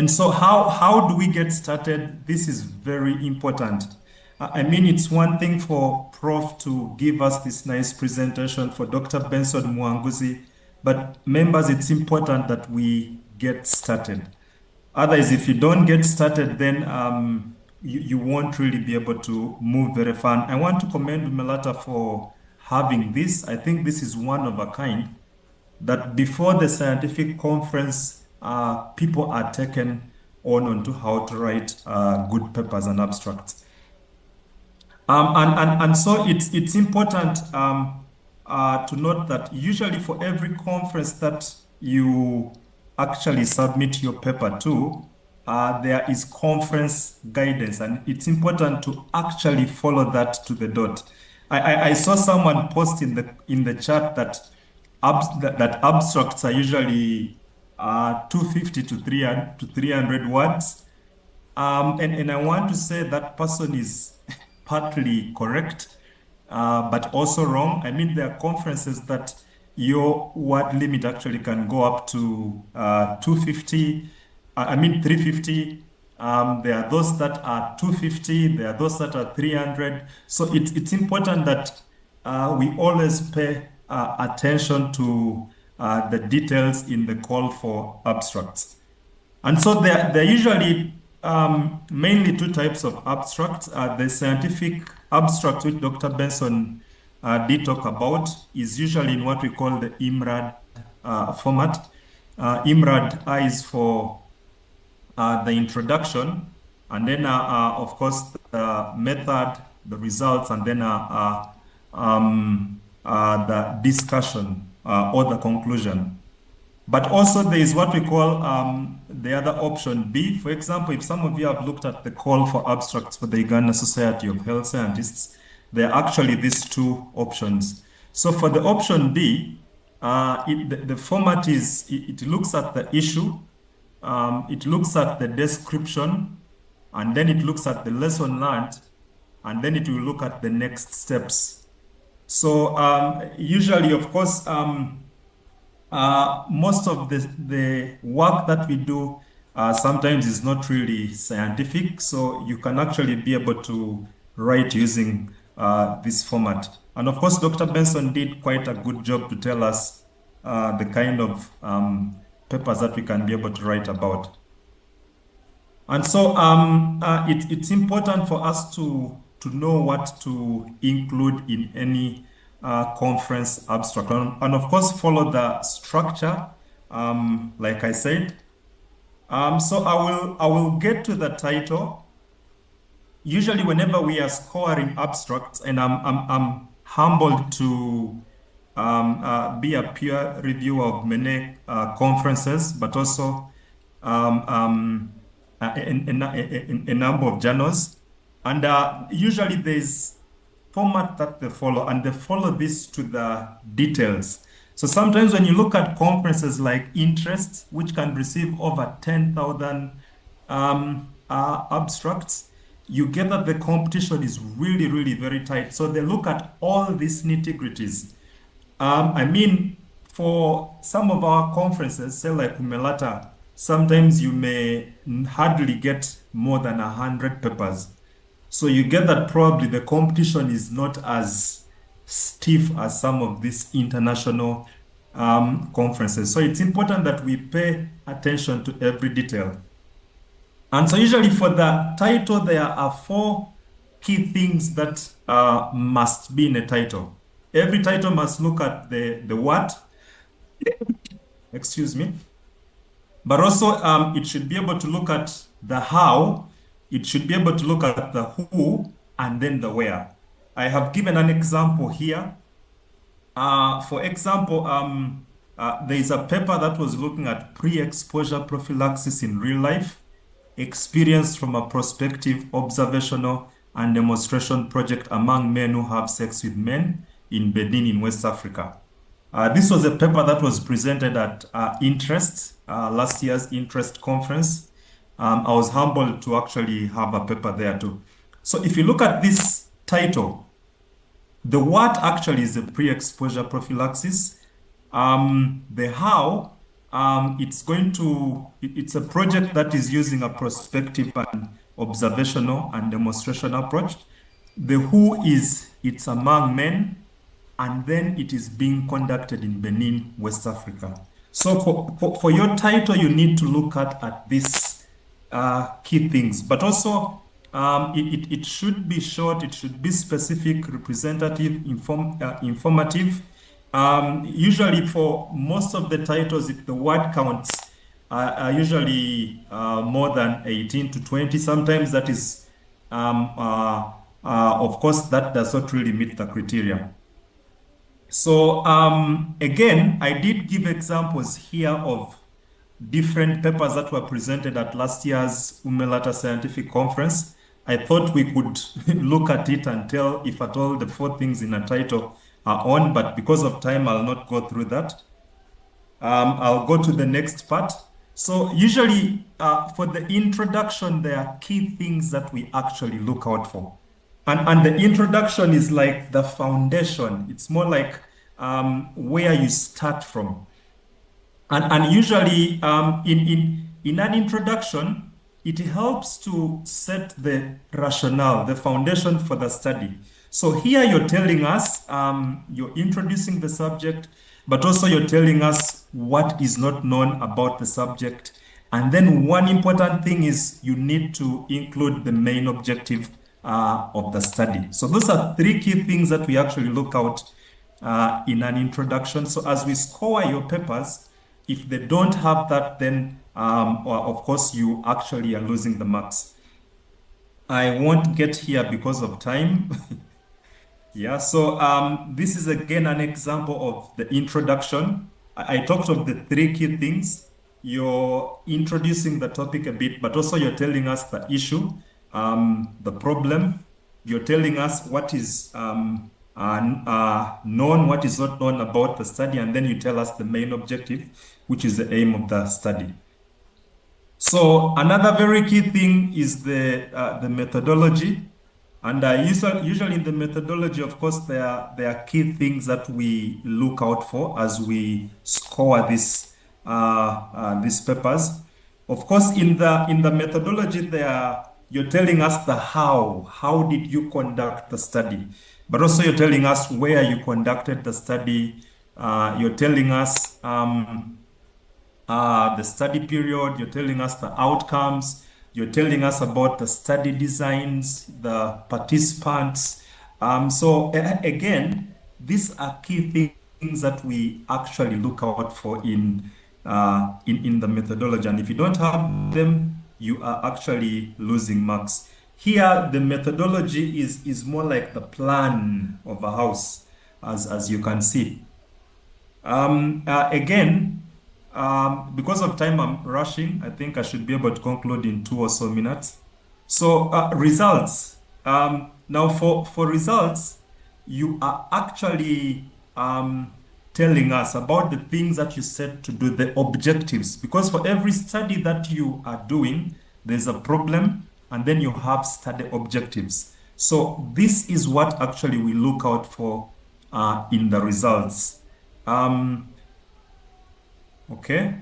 so how do we get started? This is very important. I mean, it's one thing for Prof to give us this nice presentation, for Dr. Benson Mwanguzi, but members, it's important that we get started. Otherwise, if you don't get started, then you won't really be able to move very far. I want to commend Melata for having this. I think this is one of a kind, that before the scientific conference, people are taken onto how to write good papers and abstracts. And so it's important to note that usually for every conference that you actually submit your paper to, there is conference guidance, and it's important to actually follow that to the dot. I saw someone post in the chat that abstracts are usually 250 to 300 words. And I want to say that person is partly correct, but also wrong. I mean, there are conferences that your word limit actually can go up to 350. There are those that are 250, there are those that are 300. So it's important that we always pay attention to the details in the call for abstracts. And so there are usually mainly two types of abstracts. The scientific abstract, which Dr. Benson did talk about, is usually in what we call the IMRAD format. IMRAD is for the introduction, and then of course the method, the results, and then the discussion or the conclusion. But also there is what we call the other option B. For example, if some of you have looked at the call for abstracts for the Uganda Society of Health Scientists, there are actually these two options. So for the option B, the format is, it looks at the issue, it looks at the description, and then it looks at the lesson learned, and then it will look at the next steps. So usually, of course, most of the work that we do sometimes is not really scientific. So you can actually be able to write using this format. And of course, Dr. Benson did quite a good job to tell us the kind of papers that we can be able to write about. And so it's important for us to know what to include in any conference abstract. And of course, follow the structure, like I said. So I will get to the title. Usually, whenever we are scoring abstracts, and I'm humbled to be a peer reviewer of many conferences, but also a number of journals. And usually there's format that they follow, and they follow this to the details. So sometimes when you look at conferences like Interest, which can receive over 10,000 abstracts, you get that the competition is really, really very tight. So they look at all these nitty-gritties. I mean, for some of our conferences, say like Umlta, sometimes you may hardly get more than 100 papers. So you get that probably the competition is not as stiff as some of these international conferences. So it's important that we pay attention to every detail. And so usually for the title, there are 4 key things that must be in a title. Every title must look at the what, excuse me, but also it should be able to look at the how, it should be able to look at the who, and then the where. I have given an example here. For example, there is a paper that was looking at pre-exposure prophylaxis in real life, experience from a prospective observational and demonstration project among men who have sex with men in Benin in West Africa. This was a paper that was presented at Interest, last year's Interest conference. I was humbled to actually have a paper there too. So if you look at this title, the what actually is a pre-exposure prophylaxis. The how, it's a project that is using a prospective and observational and demonstration approach. The who is, it's among men, and then it is being conducted in Benin, West Africa. So for your title, you need to look at these key things, but also it should be short, it should be specific, representative, informative. Usually for most of the titles, if the word counts are usually more than 18 to 20, sometimes that is, of course, that does not really meet the criteria. So again, I did give examples here of different papers that were presented at last year's Umlta Scientific Conference. I thought we could look at it and tell if at all the 4 things in a title are on, but because of time, I'll not go through that. I'll go to the next part. So usually for the introduction, there are key things that we actually look out for. And the introduction is like the foundation. It's more like where you start from. And usually in an introduction, it helps to set the rationale, the foundation for the study. So here you're telling us, you're introducing the subject, but also you're telling us what is not known about the subject. And then one important thing is you need to include the main objective of the study. So those are 3 key things that we actually look out in an introduction. So as we score your papers, if they don't have that, then of course you actually are losing the marks. I won't get here because of time. Yeah, so this is again an example of the introduction. I talked of the 3 key things. You're introducing the topic a bit, but also you're telling us the issue, the problem. You're telling us what is known, what is not known about the study, and then you tell us the main objective, which is the aim of the study. So another very key thing is the methodology. And usually in the methodology, of course, there are key things that we look out for as we score these papers. Of course, in the methodology there, you're telling us the how. How did you conduct the study? But also you're telling us where you conducted the study. You're telling us the study period. You're telling us the outcomes. You're telling us about the study designs, the participants. So again, these are key things that we actually look out for in the methodology. And if you don't have them, you are actually losing marks. Here, the methodology is more like the plan of a house, as you can see. Again, because of time, I'm rushing. I think I should be able to conclude in 2 or so minutes. So results. Now for results, you are actually telling us about the things that you set to do, the objectives. Because for every study that you are doing, there's a problem, and then you have study objectives. So this is what actually we look out for in the results. Okay.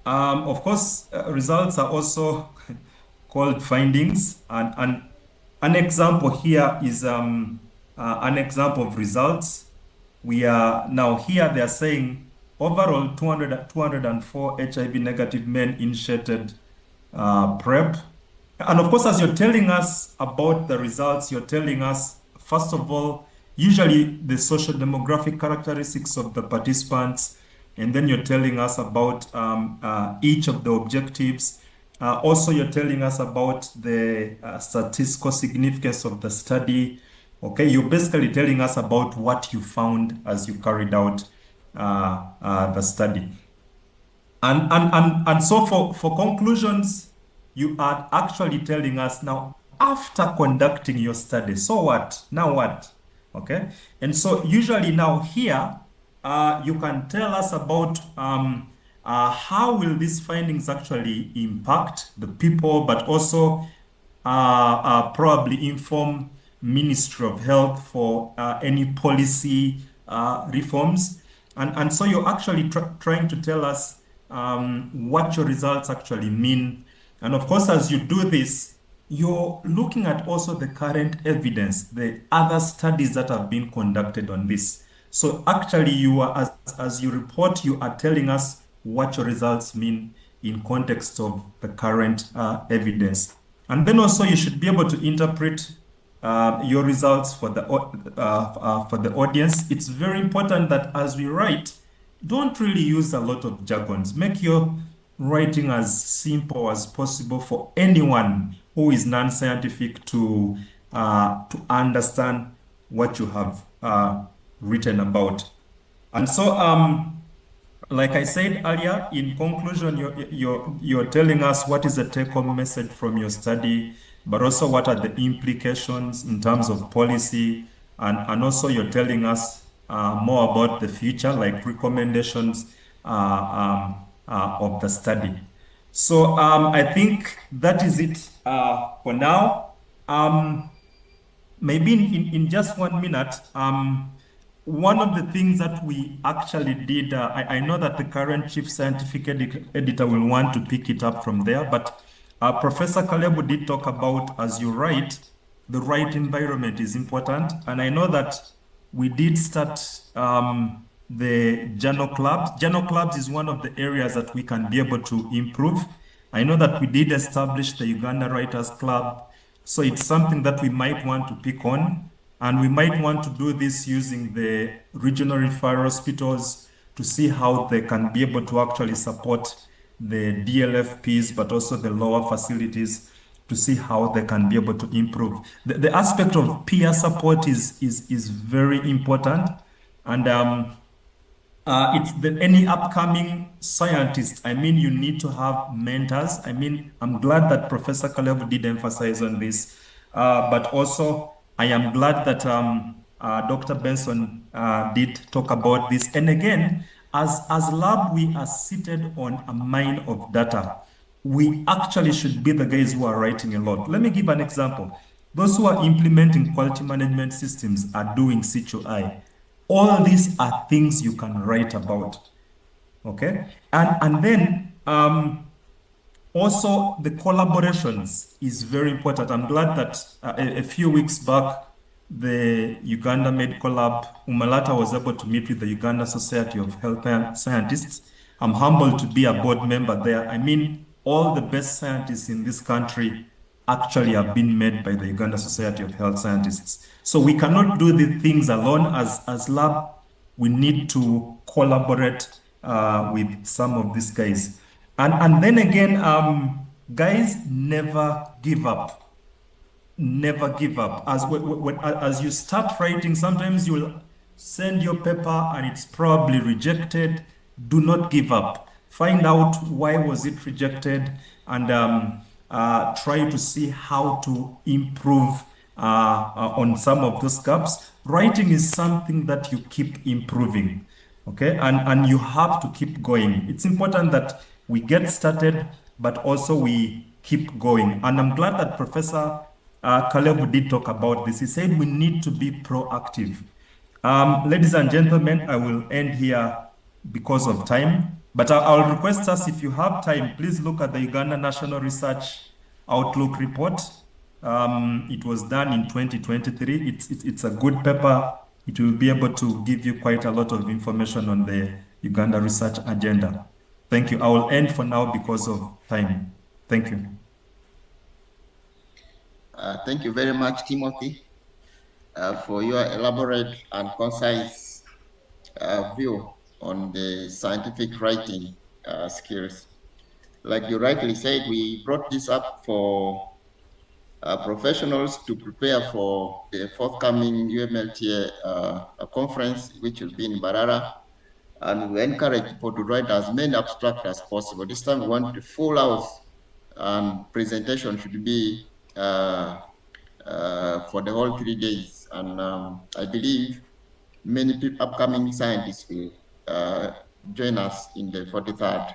Of course, results are also called findings, and an example here is an example of results. We are now here, they are saying overall 204 HIV negative men initiated PrEP. And of course, as you're telling us about the results, you're telling us, first of all, usually the social demographic characteristics of the participants, and then you're telling us about each of the objectives. Also, you're telling us about the statistical significance of the study. Okay, you're basically telling us about what you found as you carried out the study. And so for conclusions, you are actually telling us now, after conducting your study, so what? Now what? Okay, and so usually now here, you can tell us about how will these findings actually impact the people, but also probably inform Ministry of Health for any policy reforms. And so you're actually trying to tell us what your results actually mean. And of course, as you do this, you're looking at also the current evidence, the other studies that have been conducted on this. So actually, you are, as you report, you are telling us what your results mean in context of the current evidence. And then also you should be able to interpret your results for the audience. It's very important that as we write, don't really use a lot of jargons. Make your writing as simple as possible for anyone who is non-scientific to understand what you have written about. And so, like I said earlier, in conclusion, you're telling us what is the take-home message from your study, but also what are the implications in terms of policy, and also you're telling us more about the future, like recommendations of the study. So I think that is it for now. Maybe in just 1 minute, one of the things that we actually did, I know that the current chief scientific editor will want to pick it up from there, but Professor Kalebu did talk about, as you write, the right environment is important. And I know that we did start the journal clubs. Journal clubs is one of the areas that we can be able to improve. I know that we did establish the Uganda Writers Club. So it's something that we might want to pick on. And we might want to do this using the regional referral hospitals to see how they can be able to actually support the DLFPs, but also the lower facilities, to see how they can be able to improve. The aspect of peer support is very important. And it's any upcoming scientist, I mean, you need to have mentors. I mean, I'm glad that Professor Kalebu did emphasize on this, but also I am glad that Dr. Benson did talk about this. And again, as lab, we are seated on a mine of data. We actually should be the guys who are writing a lot. Let me give an example. Those who are implementing quality management systems are doing C2I. All these are things you can write about, okay? And then Also, the collaborations is very important. I'm glad that a few weeks back, the Uganda Medical Lab, Umlta was able to meet with the Uganda Society of Health Scientists. I'm humbled to be a board member there. I mean, all the best scientists in this country actually have been made by the Uganda Society of Health Scientists. So we cannot do the things alone as lab. We need to collaborate with some of these guys. And then again, guys, never give up. Never give up. As you start writing, sometimes you'll send your paper and it's probably rejected. Do not give up. Find out why was it rejected and try to see how to improve on some of those gaps. Writing is something that you keep improving, okay? And you have to keep going. It's important that we get started, but also we keep going. And I'm glad that Professor Caleb did talk about this. He said we need to be proactive. Ladies and gentlemen, I will end here because of time, but I'll request us, if you have time, please look at the Uganda National Research Outlook report. It was done in 2023. It's a good paper. It will be able to give you quite a lot of information on the Uganda research agenda. Thank you. I will end for now because of time. Thank you. Thank you very much, Timothy, for your elaborate and concise view on the scientific writing skills. Like you rightly said, we brought this up for professionals to prepare for the forthcoming UMLTA conference, which will be in Mbarara. And we encourage people to write as many abstracts as possible. This time we want the full house, and presentation should be for the whole 3 days. And I believe many upcoming scientists will join us in the 43rd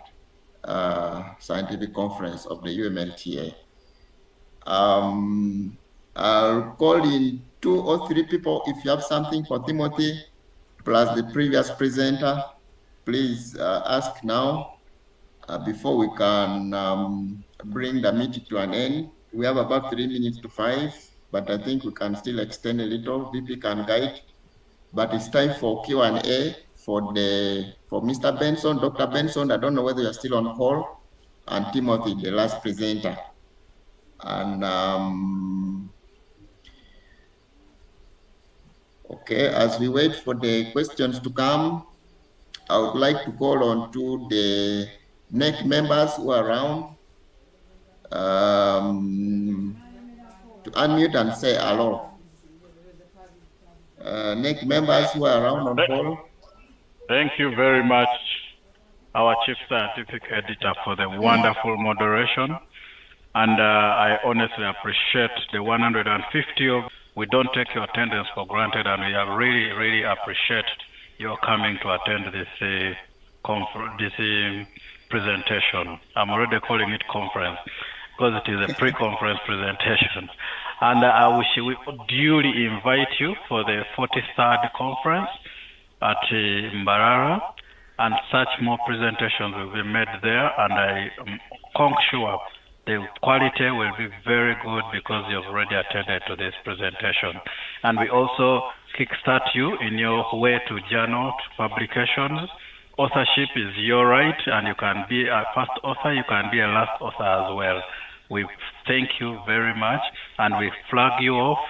scientific conference of the UMLTA. I'll call in 2 or 3 people. If you have something for Timothy, plus the previous presenter, please ask now before we can bring the meeting to an end. We have about 3 minutes to 5, but I think we can still extend a little. VP can guide, but it's time for Q&A for Mr. Benson, Dr. Benson. I don't know whether you're still on call, and Timothy, the last presenter. And okay, as we wait for the questions to come, I would like to call on to the NEC members who are around to unmute and say hello. NEC members who are around on call. Thank you very much, our Chief Scientific Editor, for the wonderful moderation. And I honestly appreciate the 150 of. We don't take your attendance for granted, and we are really, really appreciate your coming to attend this presentation. I'm already calling it conference because it is a pre-conference presentation. And I wish we duly invite you for the 43rd conference at Mbarara, and such more presentations will be made there, and I am sure the quality will be very good because you've already attended to this presentation. And we also kickstart you in your way to journal publications. Authorship is your right, and you can be a first author, you can be a last author as well. We thank you very much, and we flag you off.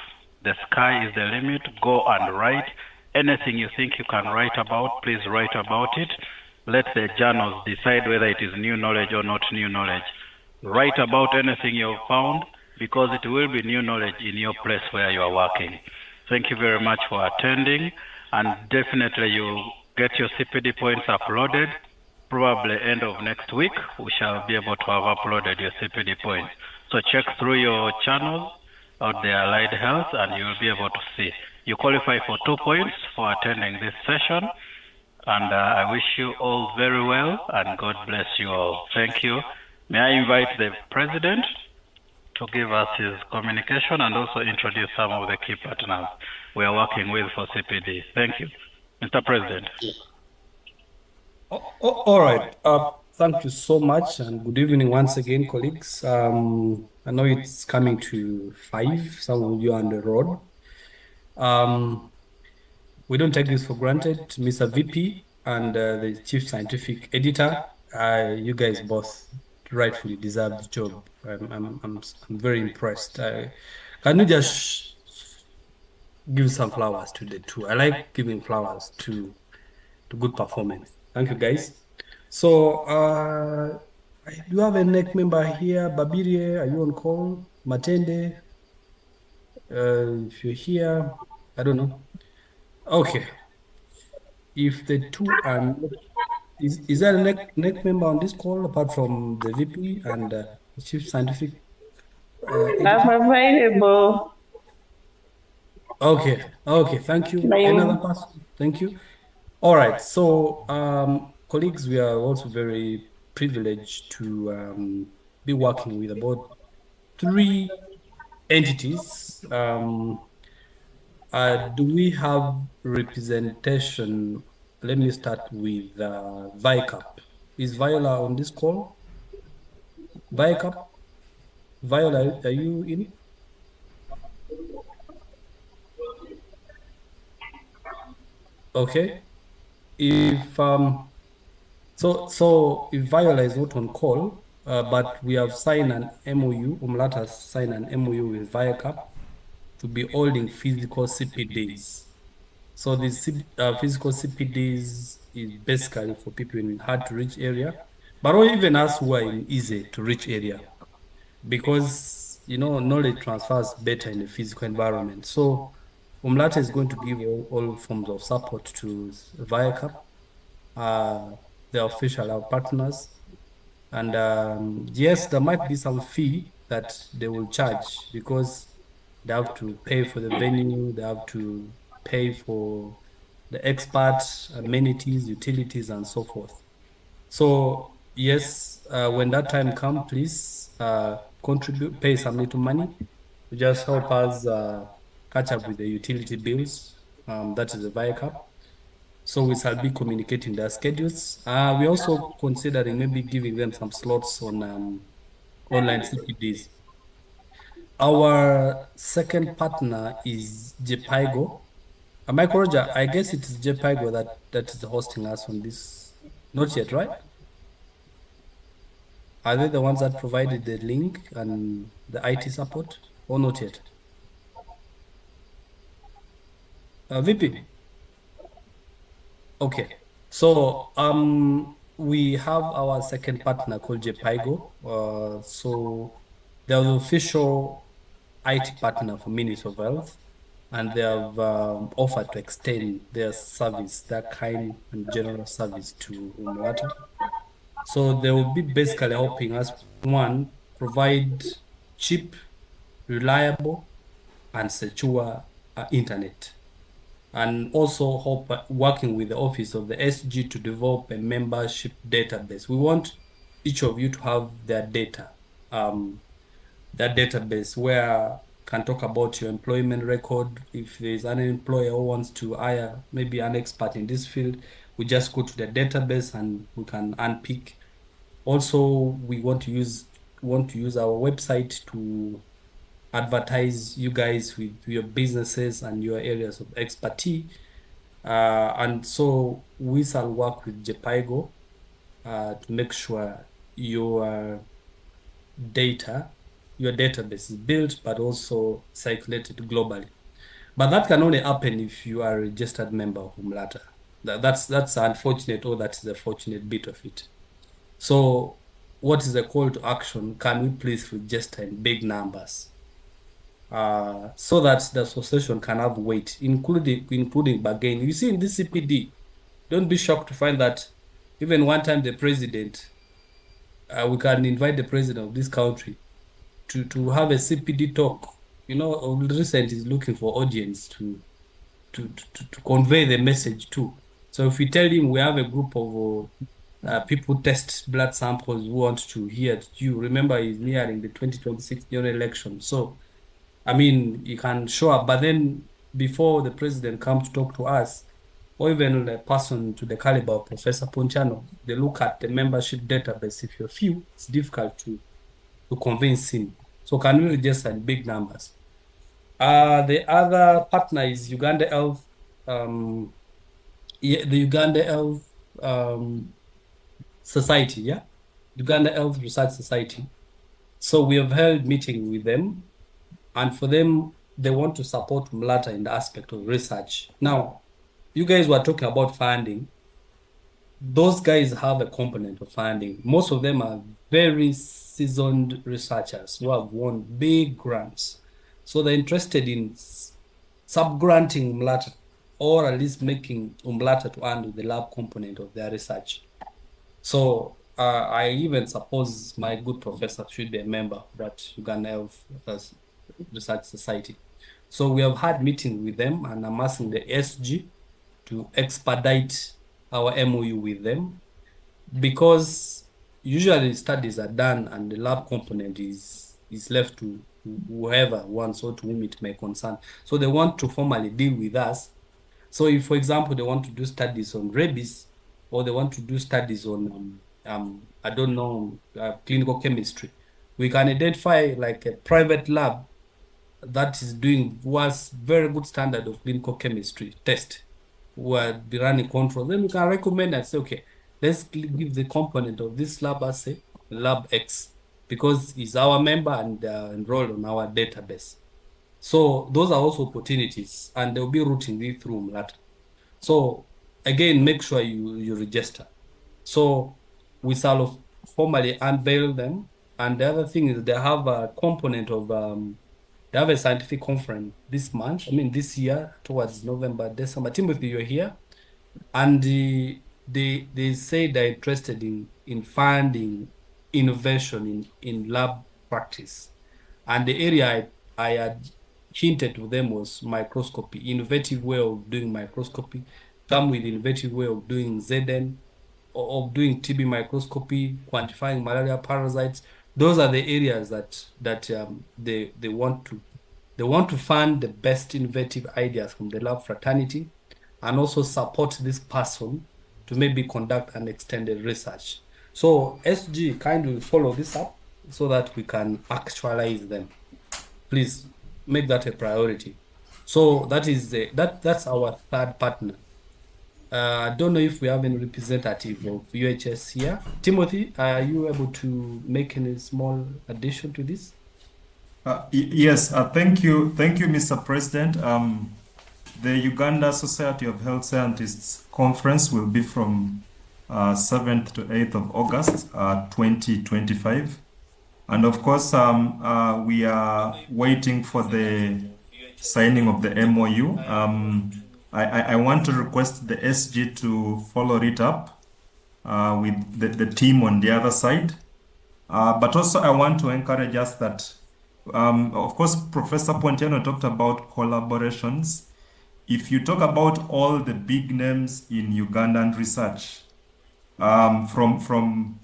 The sky is the limit. Go and write. Anything you think you can write about, please write about it. Let the journals decide whether it is new knowledge or not new knowledge. Write about anything you've found, because it will be new knowledge in your place where you are working. Thank you very much for attending, and definitely you get your CPD points uploaded. Probably end of next week, we shall be able to have uploaded your CPD points. So check through your channels out there, Allied Health, and you'll be able to see. You qualify for 2 points for attending this session, and I wish you all very well, and God bless you all. Thank you. May I invite the President to give us his communication and also introduce some of the key partners we are working with for CPD. Thank you. Mr. President. All right. thank you so much, and good evening once again, colleagues. I know it's coming to 5. Some of you are on the road. We don't take this for granted, Mr. VP and the Chief Scientific Editor. You guys both rightfully deserve the job. I'm very impressed. Can you just give some flowers to the two? I like giving flowers to good performance. Thank you, guys. So, I do have a NEC member here. Babirie, are you on call? Matende, if you're here, I don't know. Okay. If the two are, is there a NEC member on this call apart from the VP and the Chief Scientific Editor? I'm available. Okay. Okay. Thank you. Another person? Thank you. All right. So, colleagues, we are also very privileged to be working with about 3 entities. Do we have representation? Let me start with VICAP. Is Viola on this call? VICAP? Viola, are you in? Okay. If so if Viola is not on call, but we have signed an MOU, Umlta has signed an MOU with VICAP to be holding physical CPDs. So these physical CPDs is basically for people in hard to reach area, but or even us who are in easy to reach area, because knowledge transfers better in the physical environment. So Umlta is going to give all forms of support to VICAP, the official our partners. And yes, there might be some fee that they will charge because they have to pay for the venue, they have to pay for the experts, amenities, utilities, and so forth. So yes, when that time comes, please contribute, pay some little money to just help us catch up with the utility bills. That is the VICAP. So we shall be communicating their schedules. We're also considering maybe giving them some slots on online CPDs. Our second partner is JPIGO. Michael Roger, I guess it is JPIGO that is hosting us on this. Not yet, right? Are they the ones that provided the link and the IT support, or not yet? VP. Okay. So we have our second partner called JPIGO. So they're the official IT partner for Ministry of Health, and they have offered to extend their service, their kind and general service to Umlta. So they will be basically helping us, one, provide cheap, reliable, and secure internet, and also help working with the office of the SG to develop a membership database. We want each of you to have their data, that database where can talk about your employment record. If there's an employer who wants to hire maybe an expert in this field, we just go to the database and we can unpick. Also, we want to use our website to advertise you guys with your businesses and your areas of expertise. And so we shall work with JPIGO to make sure your database is built, but also circulated globally. But that can only happen if you are a registered member of Umlta. That's unfortunate, or that's the fortunate bit of it. So what is the call to action? Can we please register in big numbers so that the association can have weight, including bargaining? You see, in this CPD, don't be shocked to find that even one time the president, we can invite the president of this country to have a CPD talk. Recent is looking for audience to convey the message to. So if we tell him we have a group of people test blood samples who want to hear you, remember he's nearing the 2026 general election. So, I mean, he can show up, but then before the president comes to talk to us, or even a person to the caliber of Professor Pontiano, they look at the membership database. If you're few, it's difficult to convince him. So can we register in big numbers? The other partner is Uganda Health, the Uganda Health Society, yeah? Uganda Health Research Society. So we have held meeting with them, and for them, they want to support Umlta in the aspect of research. Now, you guys were talking about funding. Those guys have a component of funding. Most of them are very seasoned researchers who have won big grants. So they're interested in sub-granting Umlta, or at least making Umlta to handle the lab component of their research. So I even suppose my good professor should be a member of that Uganda Health Research Society. So we have had meetings with them, and I'm asking the SG to expedite our MOU with them, because usually studies are done and the lab component is left to whoever wants or to whom it may concern. So they want to formally deal with us. So if, for example, they want to do studies on rabies, or they want to do studies on, I don't know, clinical chemistry, we can identify like a private lab that is doing was very good standard of clinical chemistry test, who are be running control. Then we can recommend and say, okay, let's give the component of this lab as a lab X, because he's our member and enrolled on our database. So those are also opportunities, and they'll be routing it through Umlta. So again, make sure you register. So we shall formally unveil them. And the other thing is they have a component of, they have a scientific conference this month, this year, towards November, December. Timothy, you're here. And they say they're interested in funding innovation in lab practice. And the area I had hinted to them was microscopy, innovative way of doing microscopy, come with innovative way of doing ZN, or of doing TB microscopy, quantifying malaria parasites. Those are the areas that they want to fund the best innovative ideas from the lab fraternity, and also support this person to maybe conduct an extended research. So SG, kindly follow this up so that we can actualize them. Please make that a priority. So that is that's our third partner. I don't know if we have any representative of UHS here. Timothy, are you able to make any small addition to this? Yes, thank you, Mr. President. The Uganda Society of Health Scientists Conference will be from 7th to 8th of August 2025. And of course, we are waiting for the signing of the MOU. I want to request the SG to follow it up with the team on the other side. But also I want to encourage us that, of course, Professor Pontiano talked about collaborations. If you talk about all the big names in Ugandan research, from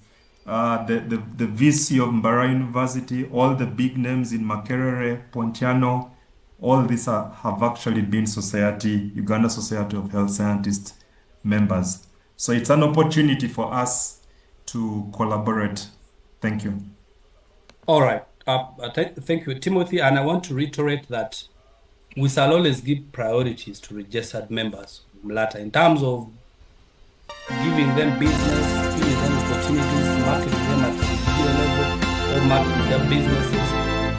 the VC of Mbara University, all the big names in Makerere, Pontiano, all these have actually been Uganda Society of Health Scientists members. So it's an opportunity for us to collaborate. Thank you. All right. Thank you, Timothy. And I want to reiterate that we shall always give priorities to registered members of Umlta in terms of giving them business, giving them opportunities, marketing them at the level, or marketing their businesses.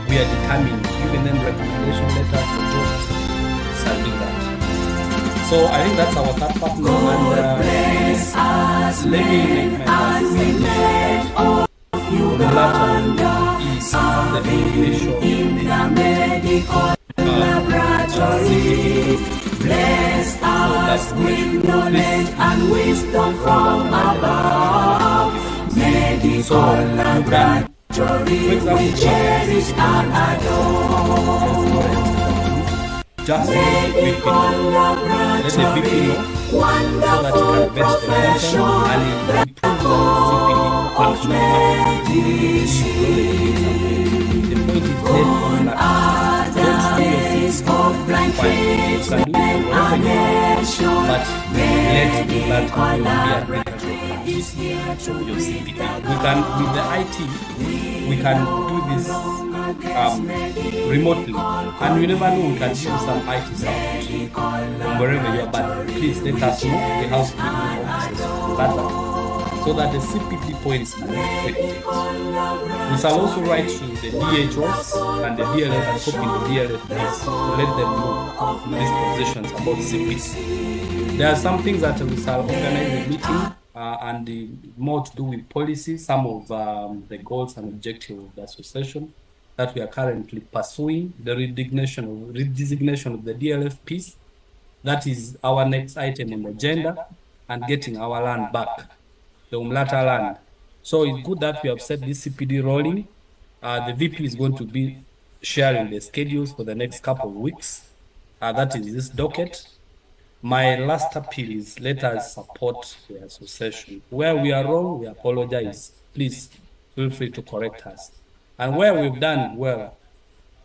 We are determined, giving them recommendation letters for jobs, shall do that. So I think that's our third partner. And let me make my last Umlta is the definition Bless us with knowledge and wisdom from above. Medical laboratory we cherish and adore. Just Medical laboratory, wonderful profession, the core of medicine. Gone are the days of blind faith and nation. that let that be applicable to your CPD. We can, with the IT, we can do this remotely, and we never know, we can use some IT support from wherever you are. But please let us know the house building offices so that the CPD points are affected. We shall also write to the DHOs and the DLF and copy the DLFs to let them know these positions about CPD. There are some things that we shall organize a meeting and more to do with policy, some of the goals and objectives of the association that we are currently pursuing, the redesignation of the DLF piece. That is our next item on the agenda, and getting our land back, the Umlta land. So it's good that we have set this CPD rolling. The VP is going to be sharing the schedules for the next couple of weeks. That is this docket. My last appeal is let us support the association. Where we are wrong, we apologize. Please feel free to correct us. And where we've done well,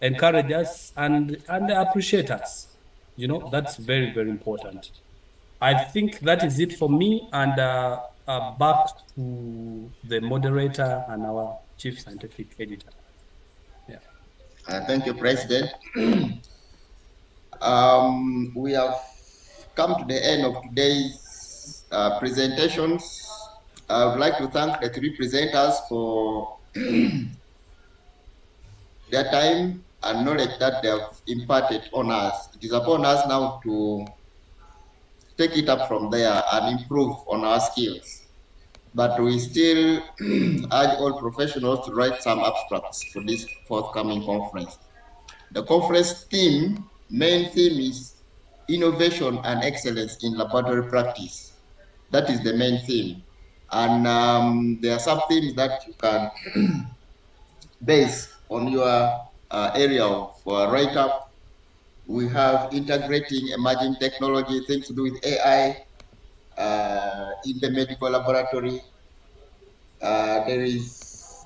encourage us and appreciate us. You know, that's very, very important. I think that is it for me, and back to the moderator and our chief scientific editor. Yeah. Thank you, President. We have come to the end of today's presentations. I would like to thank the three presenters for their time and knowledge that they have imparted on us. It is upon us now to take it up from there and improve on our skills. But we still urge all professionals to write some abstracts for this forthcoming conference. The conference theme, main theme, is innovation and excellence in laboratory practice. That is the main theme. And there are some themes that you can base on your area of write-up. We have integrating emerging technology, things to do with AI in the medical laboratory. There is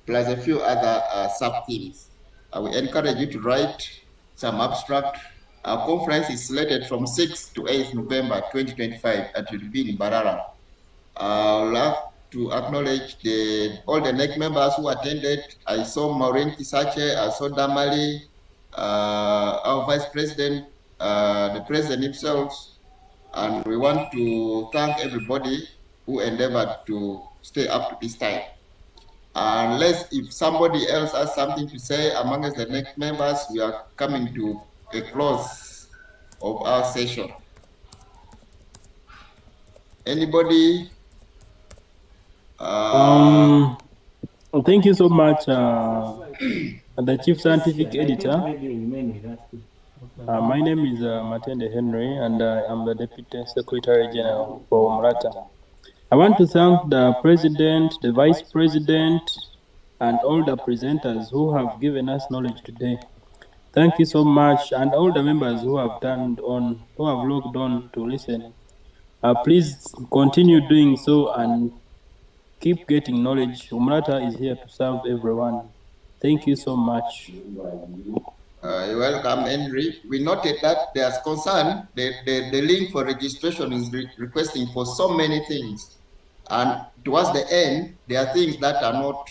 plus a few other sub-themes. I will encourage you to write some abstract. Our conference is slated from 6th to 8th November 2025 and it will be in Barara. I would love to acknowledge all the NEC members who attended. I saw Maureen Kisache, I saw Damali, our Vice President, the President himself, and we want to thank everybody who endeavored to stay up to this time. Unless if somebody else has something to say amongst the NEC members, we are coming to a close of our session. Anybody? Thank you so much, the Chief Scientific Editor. My name is Matende Henry, and I am the Deputy Secretary General for Umlta. I want to thank the President, the Vice President, and all the presenters who have given us knowledge today. Thank you so much, and all the members who have logged on to listen. Please continue doing so and keep getting knowledge. Umlta is here to serve everyone. Thank you so much. You're welcome, Henry. We noted that there's concern. The link for registration is requesting for so many things. And towards the end, there are things that are not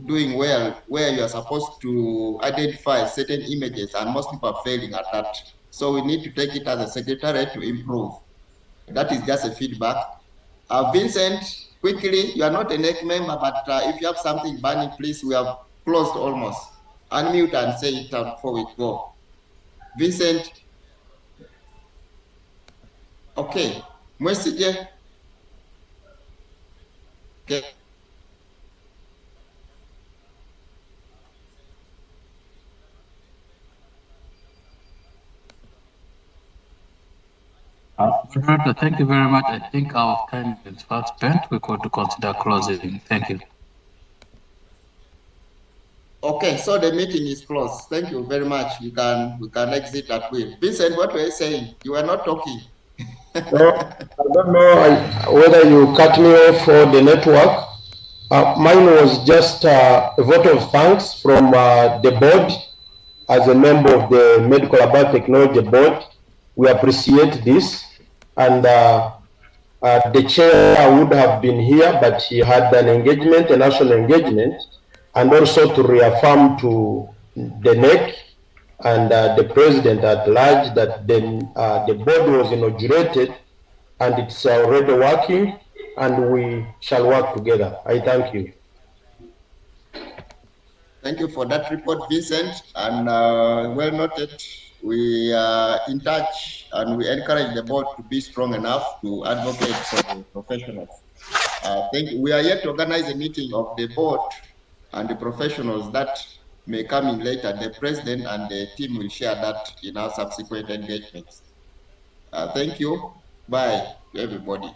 doing well, where you are supposed to identify certain images, and most people are failing at that. So we need to take it as a secretary to improve. That is just a feedback. Vincent, quickly, you are not a NEC member, but if you have something burning, please, we have closed almost. Unmute and say it out before we go. Vincent. Okay. Mwesije. Okay. Thank you very much. I think our time is fast spent. We're going to consider closing. Thank you. Okay, so the meeting is closed. Thank you very much. We can exit at will. Vincent, what were you saying? You were not talking. No, I don't know whether you cut me off or the network. Mine was just a vote of thanks from the board as a member of the Medical Laboratory Technology Board. We appreciate this, and the chair would have been here, but he had an engagement, a national engagement, and also to reaffirm to the NEC and the president at large that the board was inaugurated and it's already working, and we shall work together. I thank you. Thank you for that report, Vincent, and well noted. We are in touch, and we encourage the board to be strong enough to advocate for the professionals. We are yet to organize a meeting of the board and the professionals that may come in later. The president and the team will share that in our subsequent engagements. Thank you. Bye to everybody.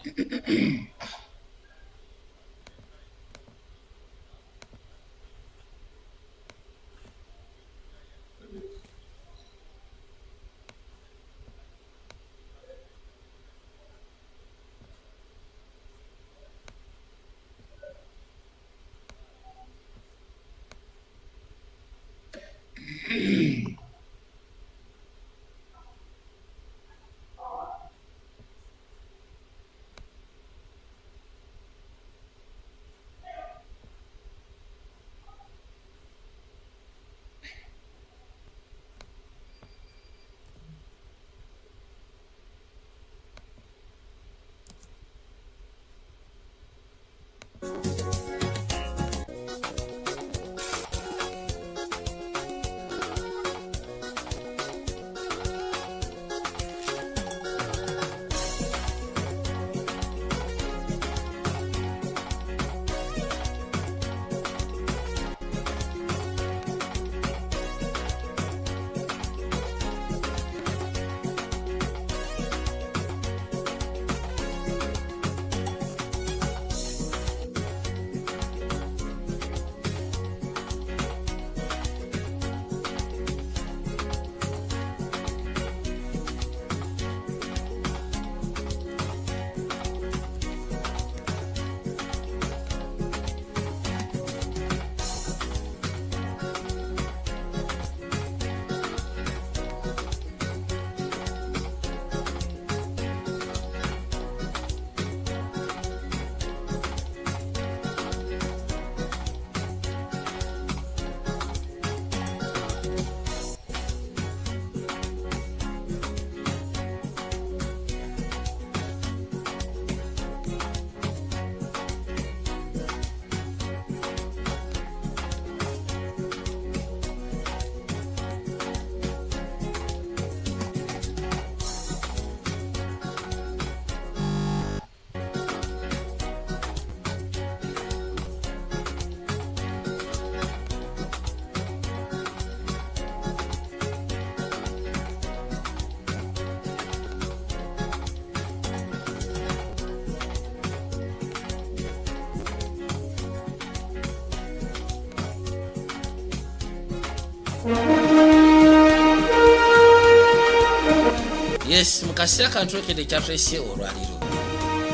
Yes, mukasira kantu kede kyatwese olwaliro.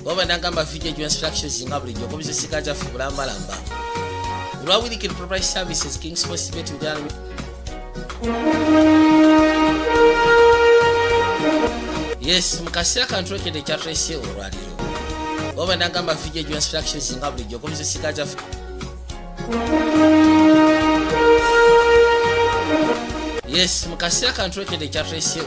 Oba ndangamba video ju instructions nga bulijjo ko bizisika kya fulamba lamba. Lwawirikira proprietary services King's possibility ujana. Yes, mukasira kantu kede kyatwese olwaliro. Oba ndangamba video ju instructions nga bulijjo ko bizisika kya Yes, mukasira kantu kede kyatwese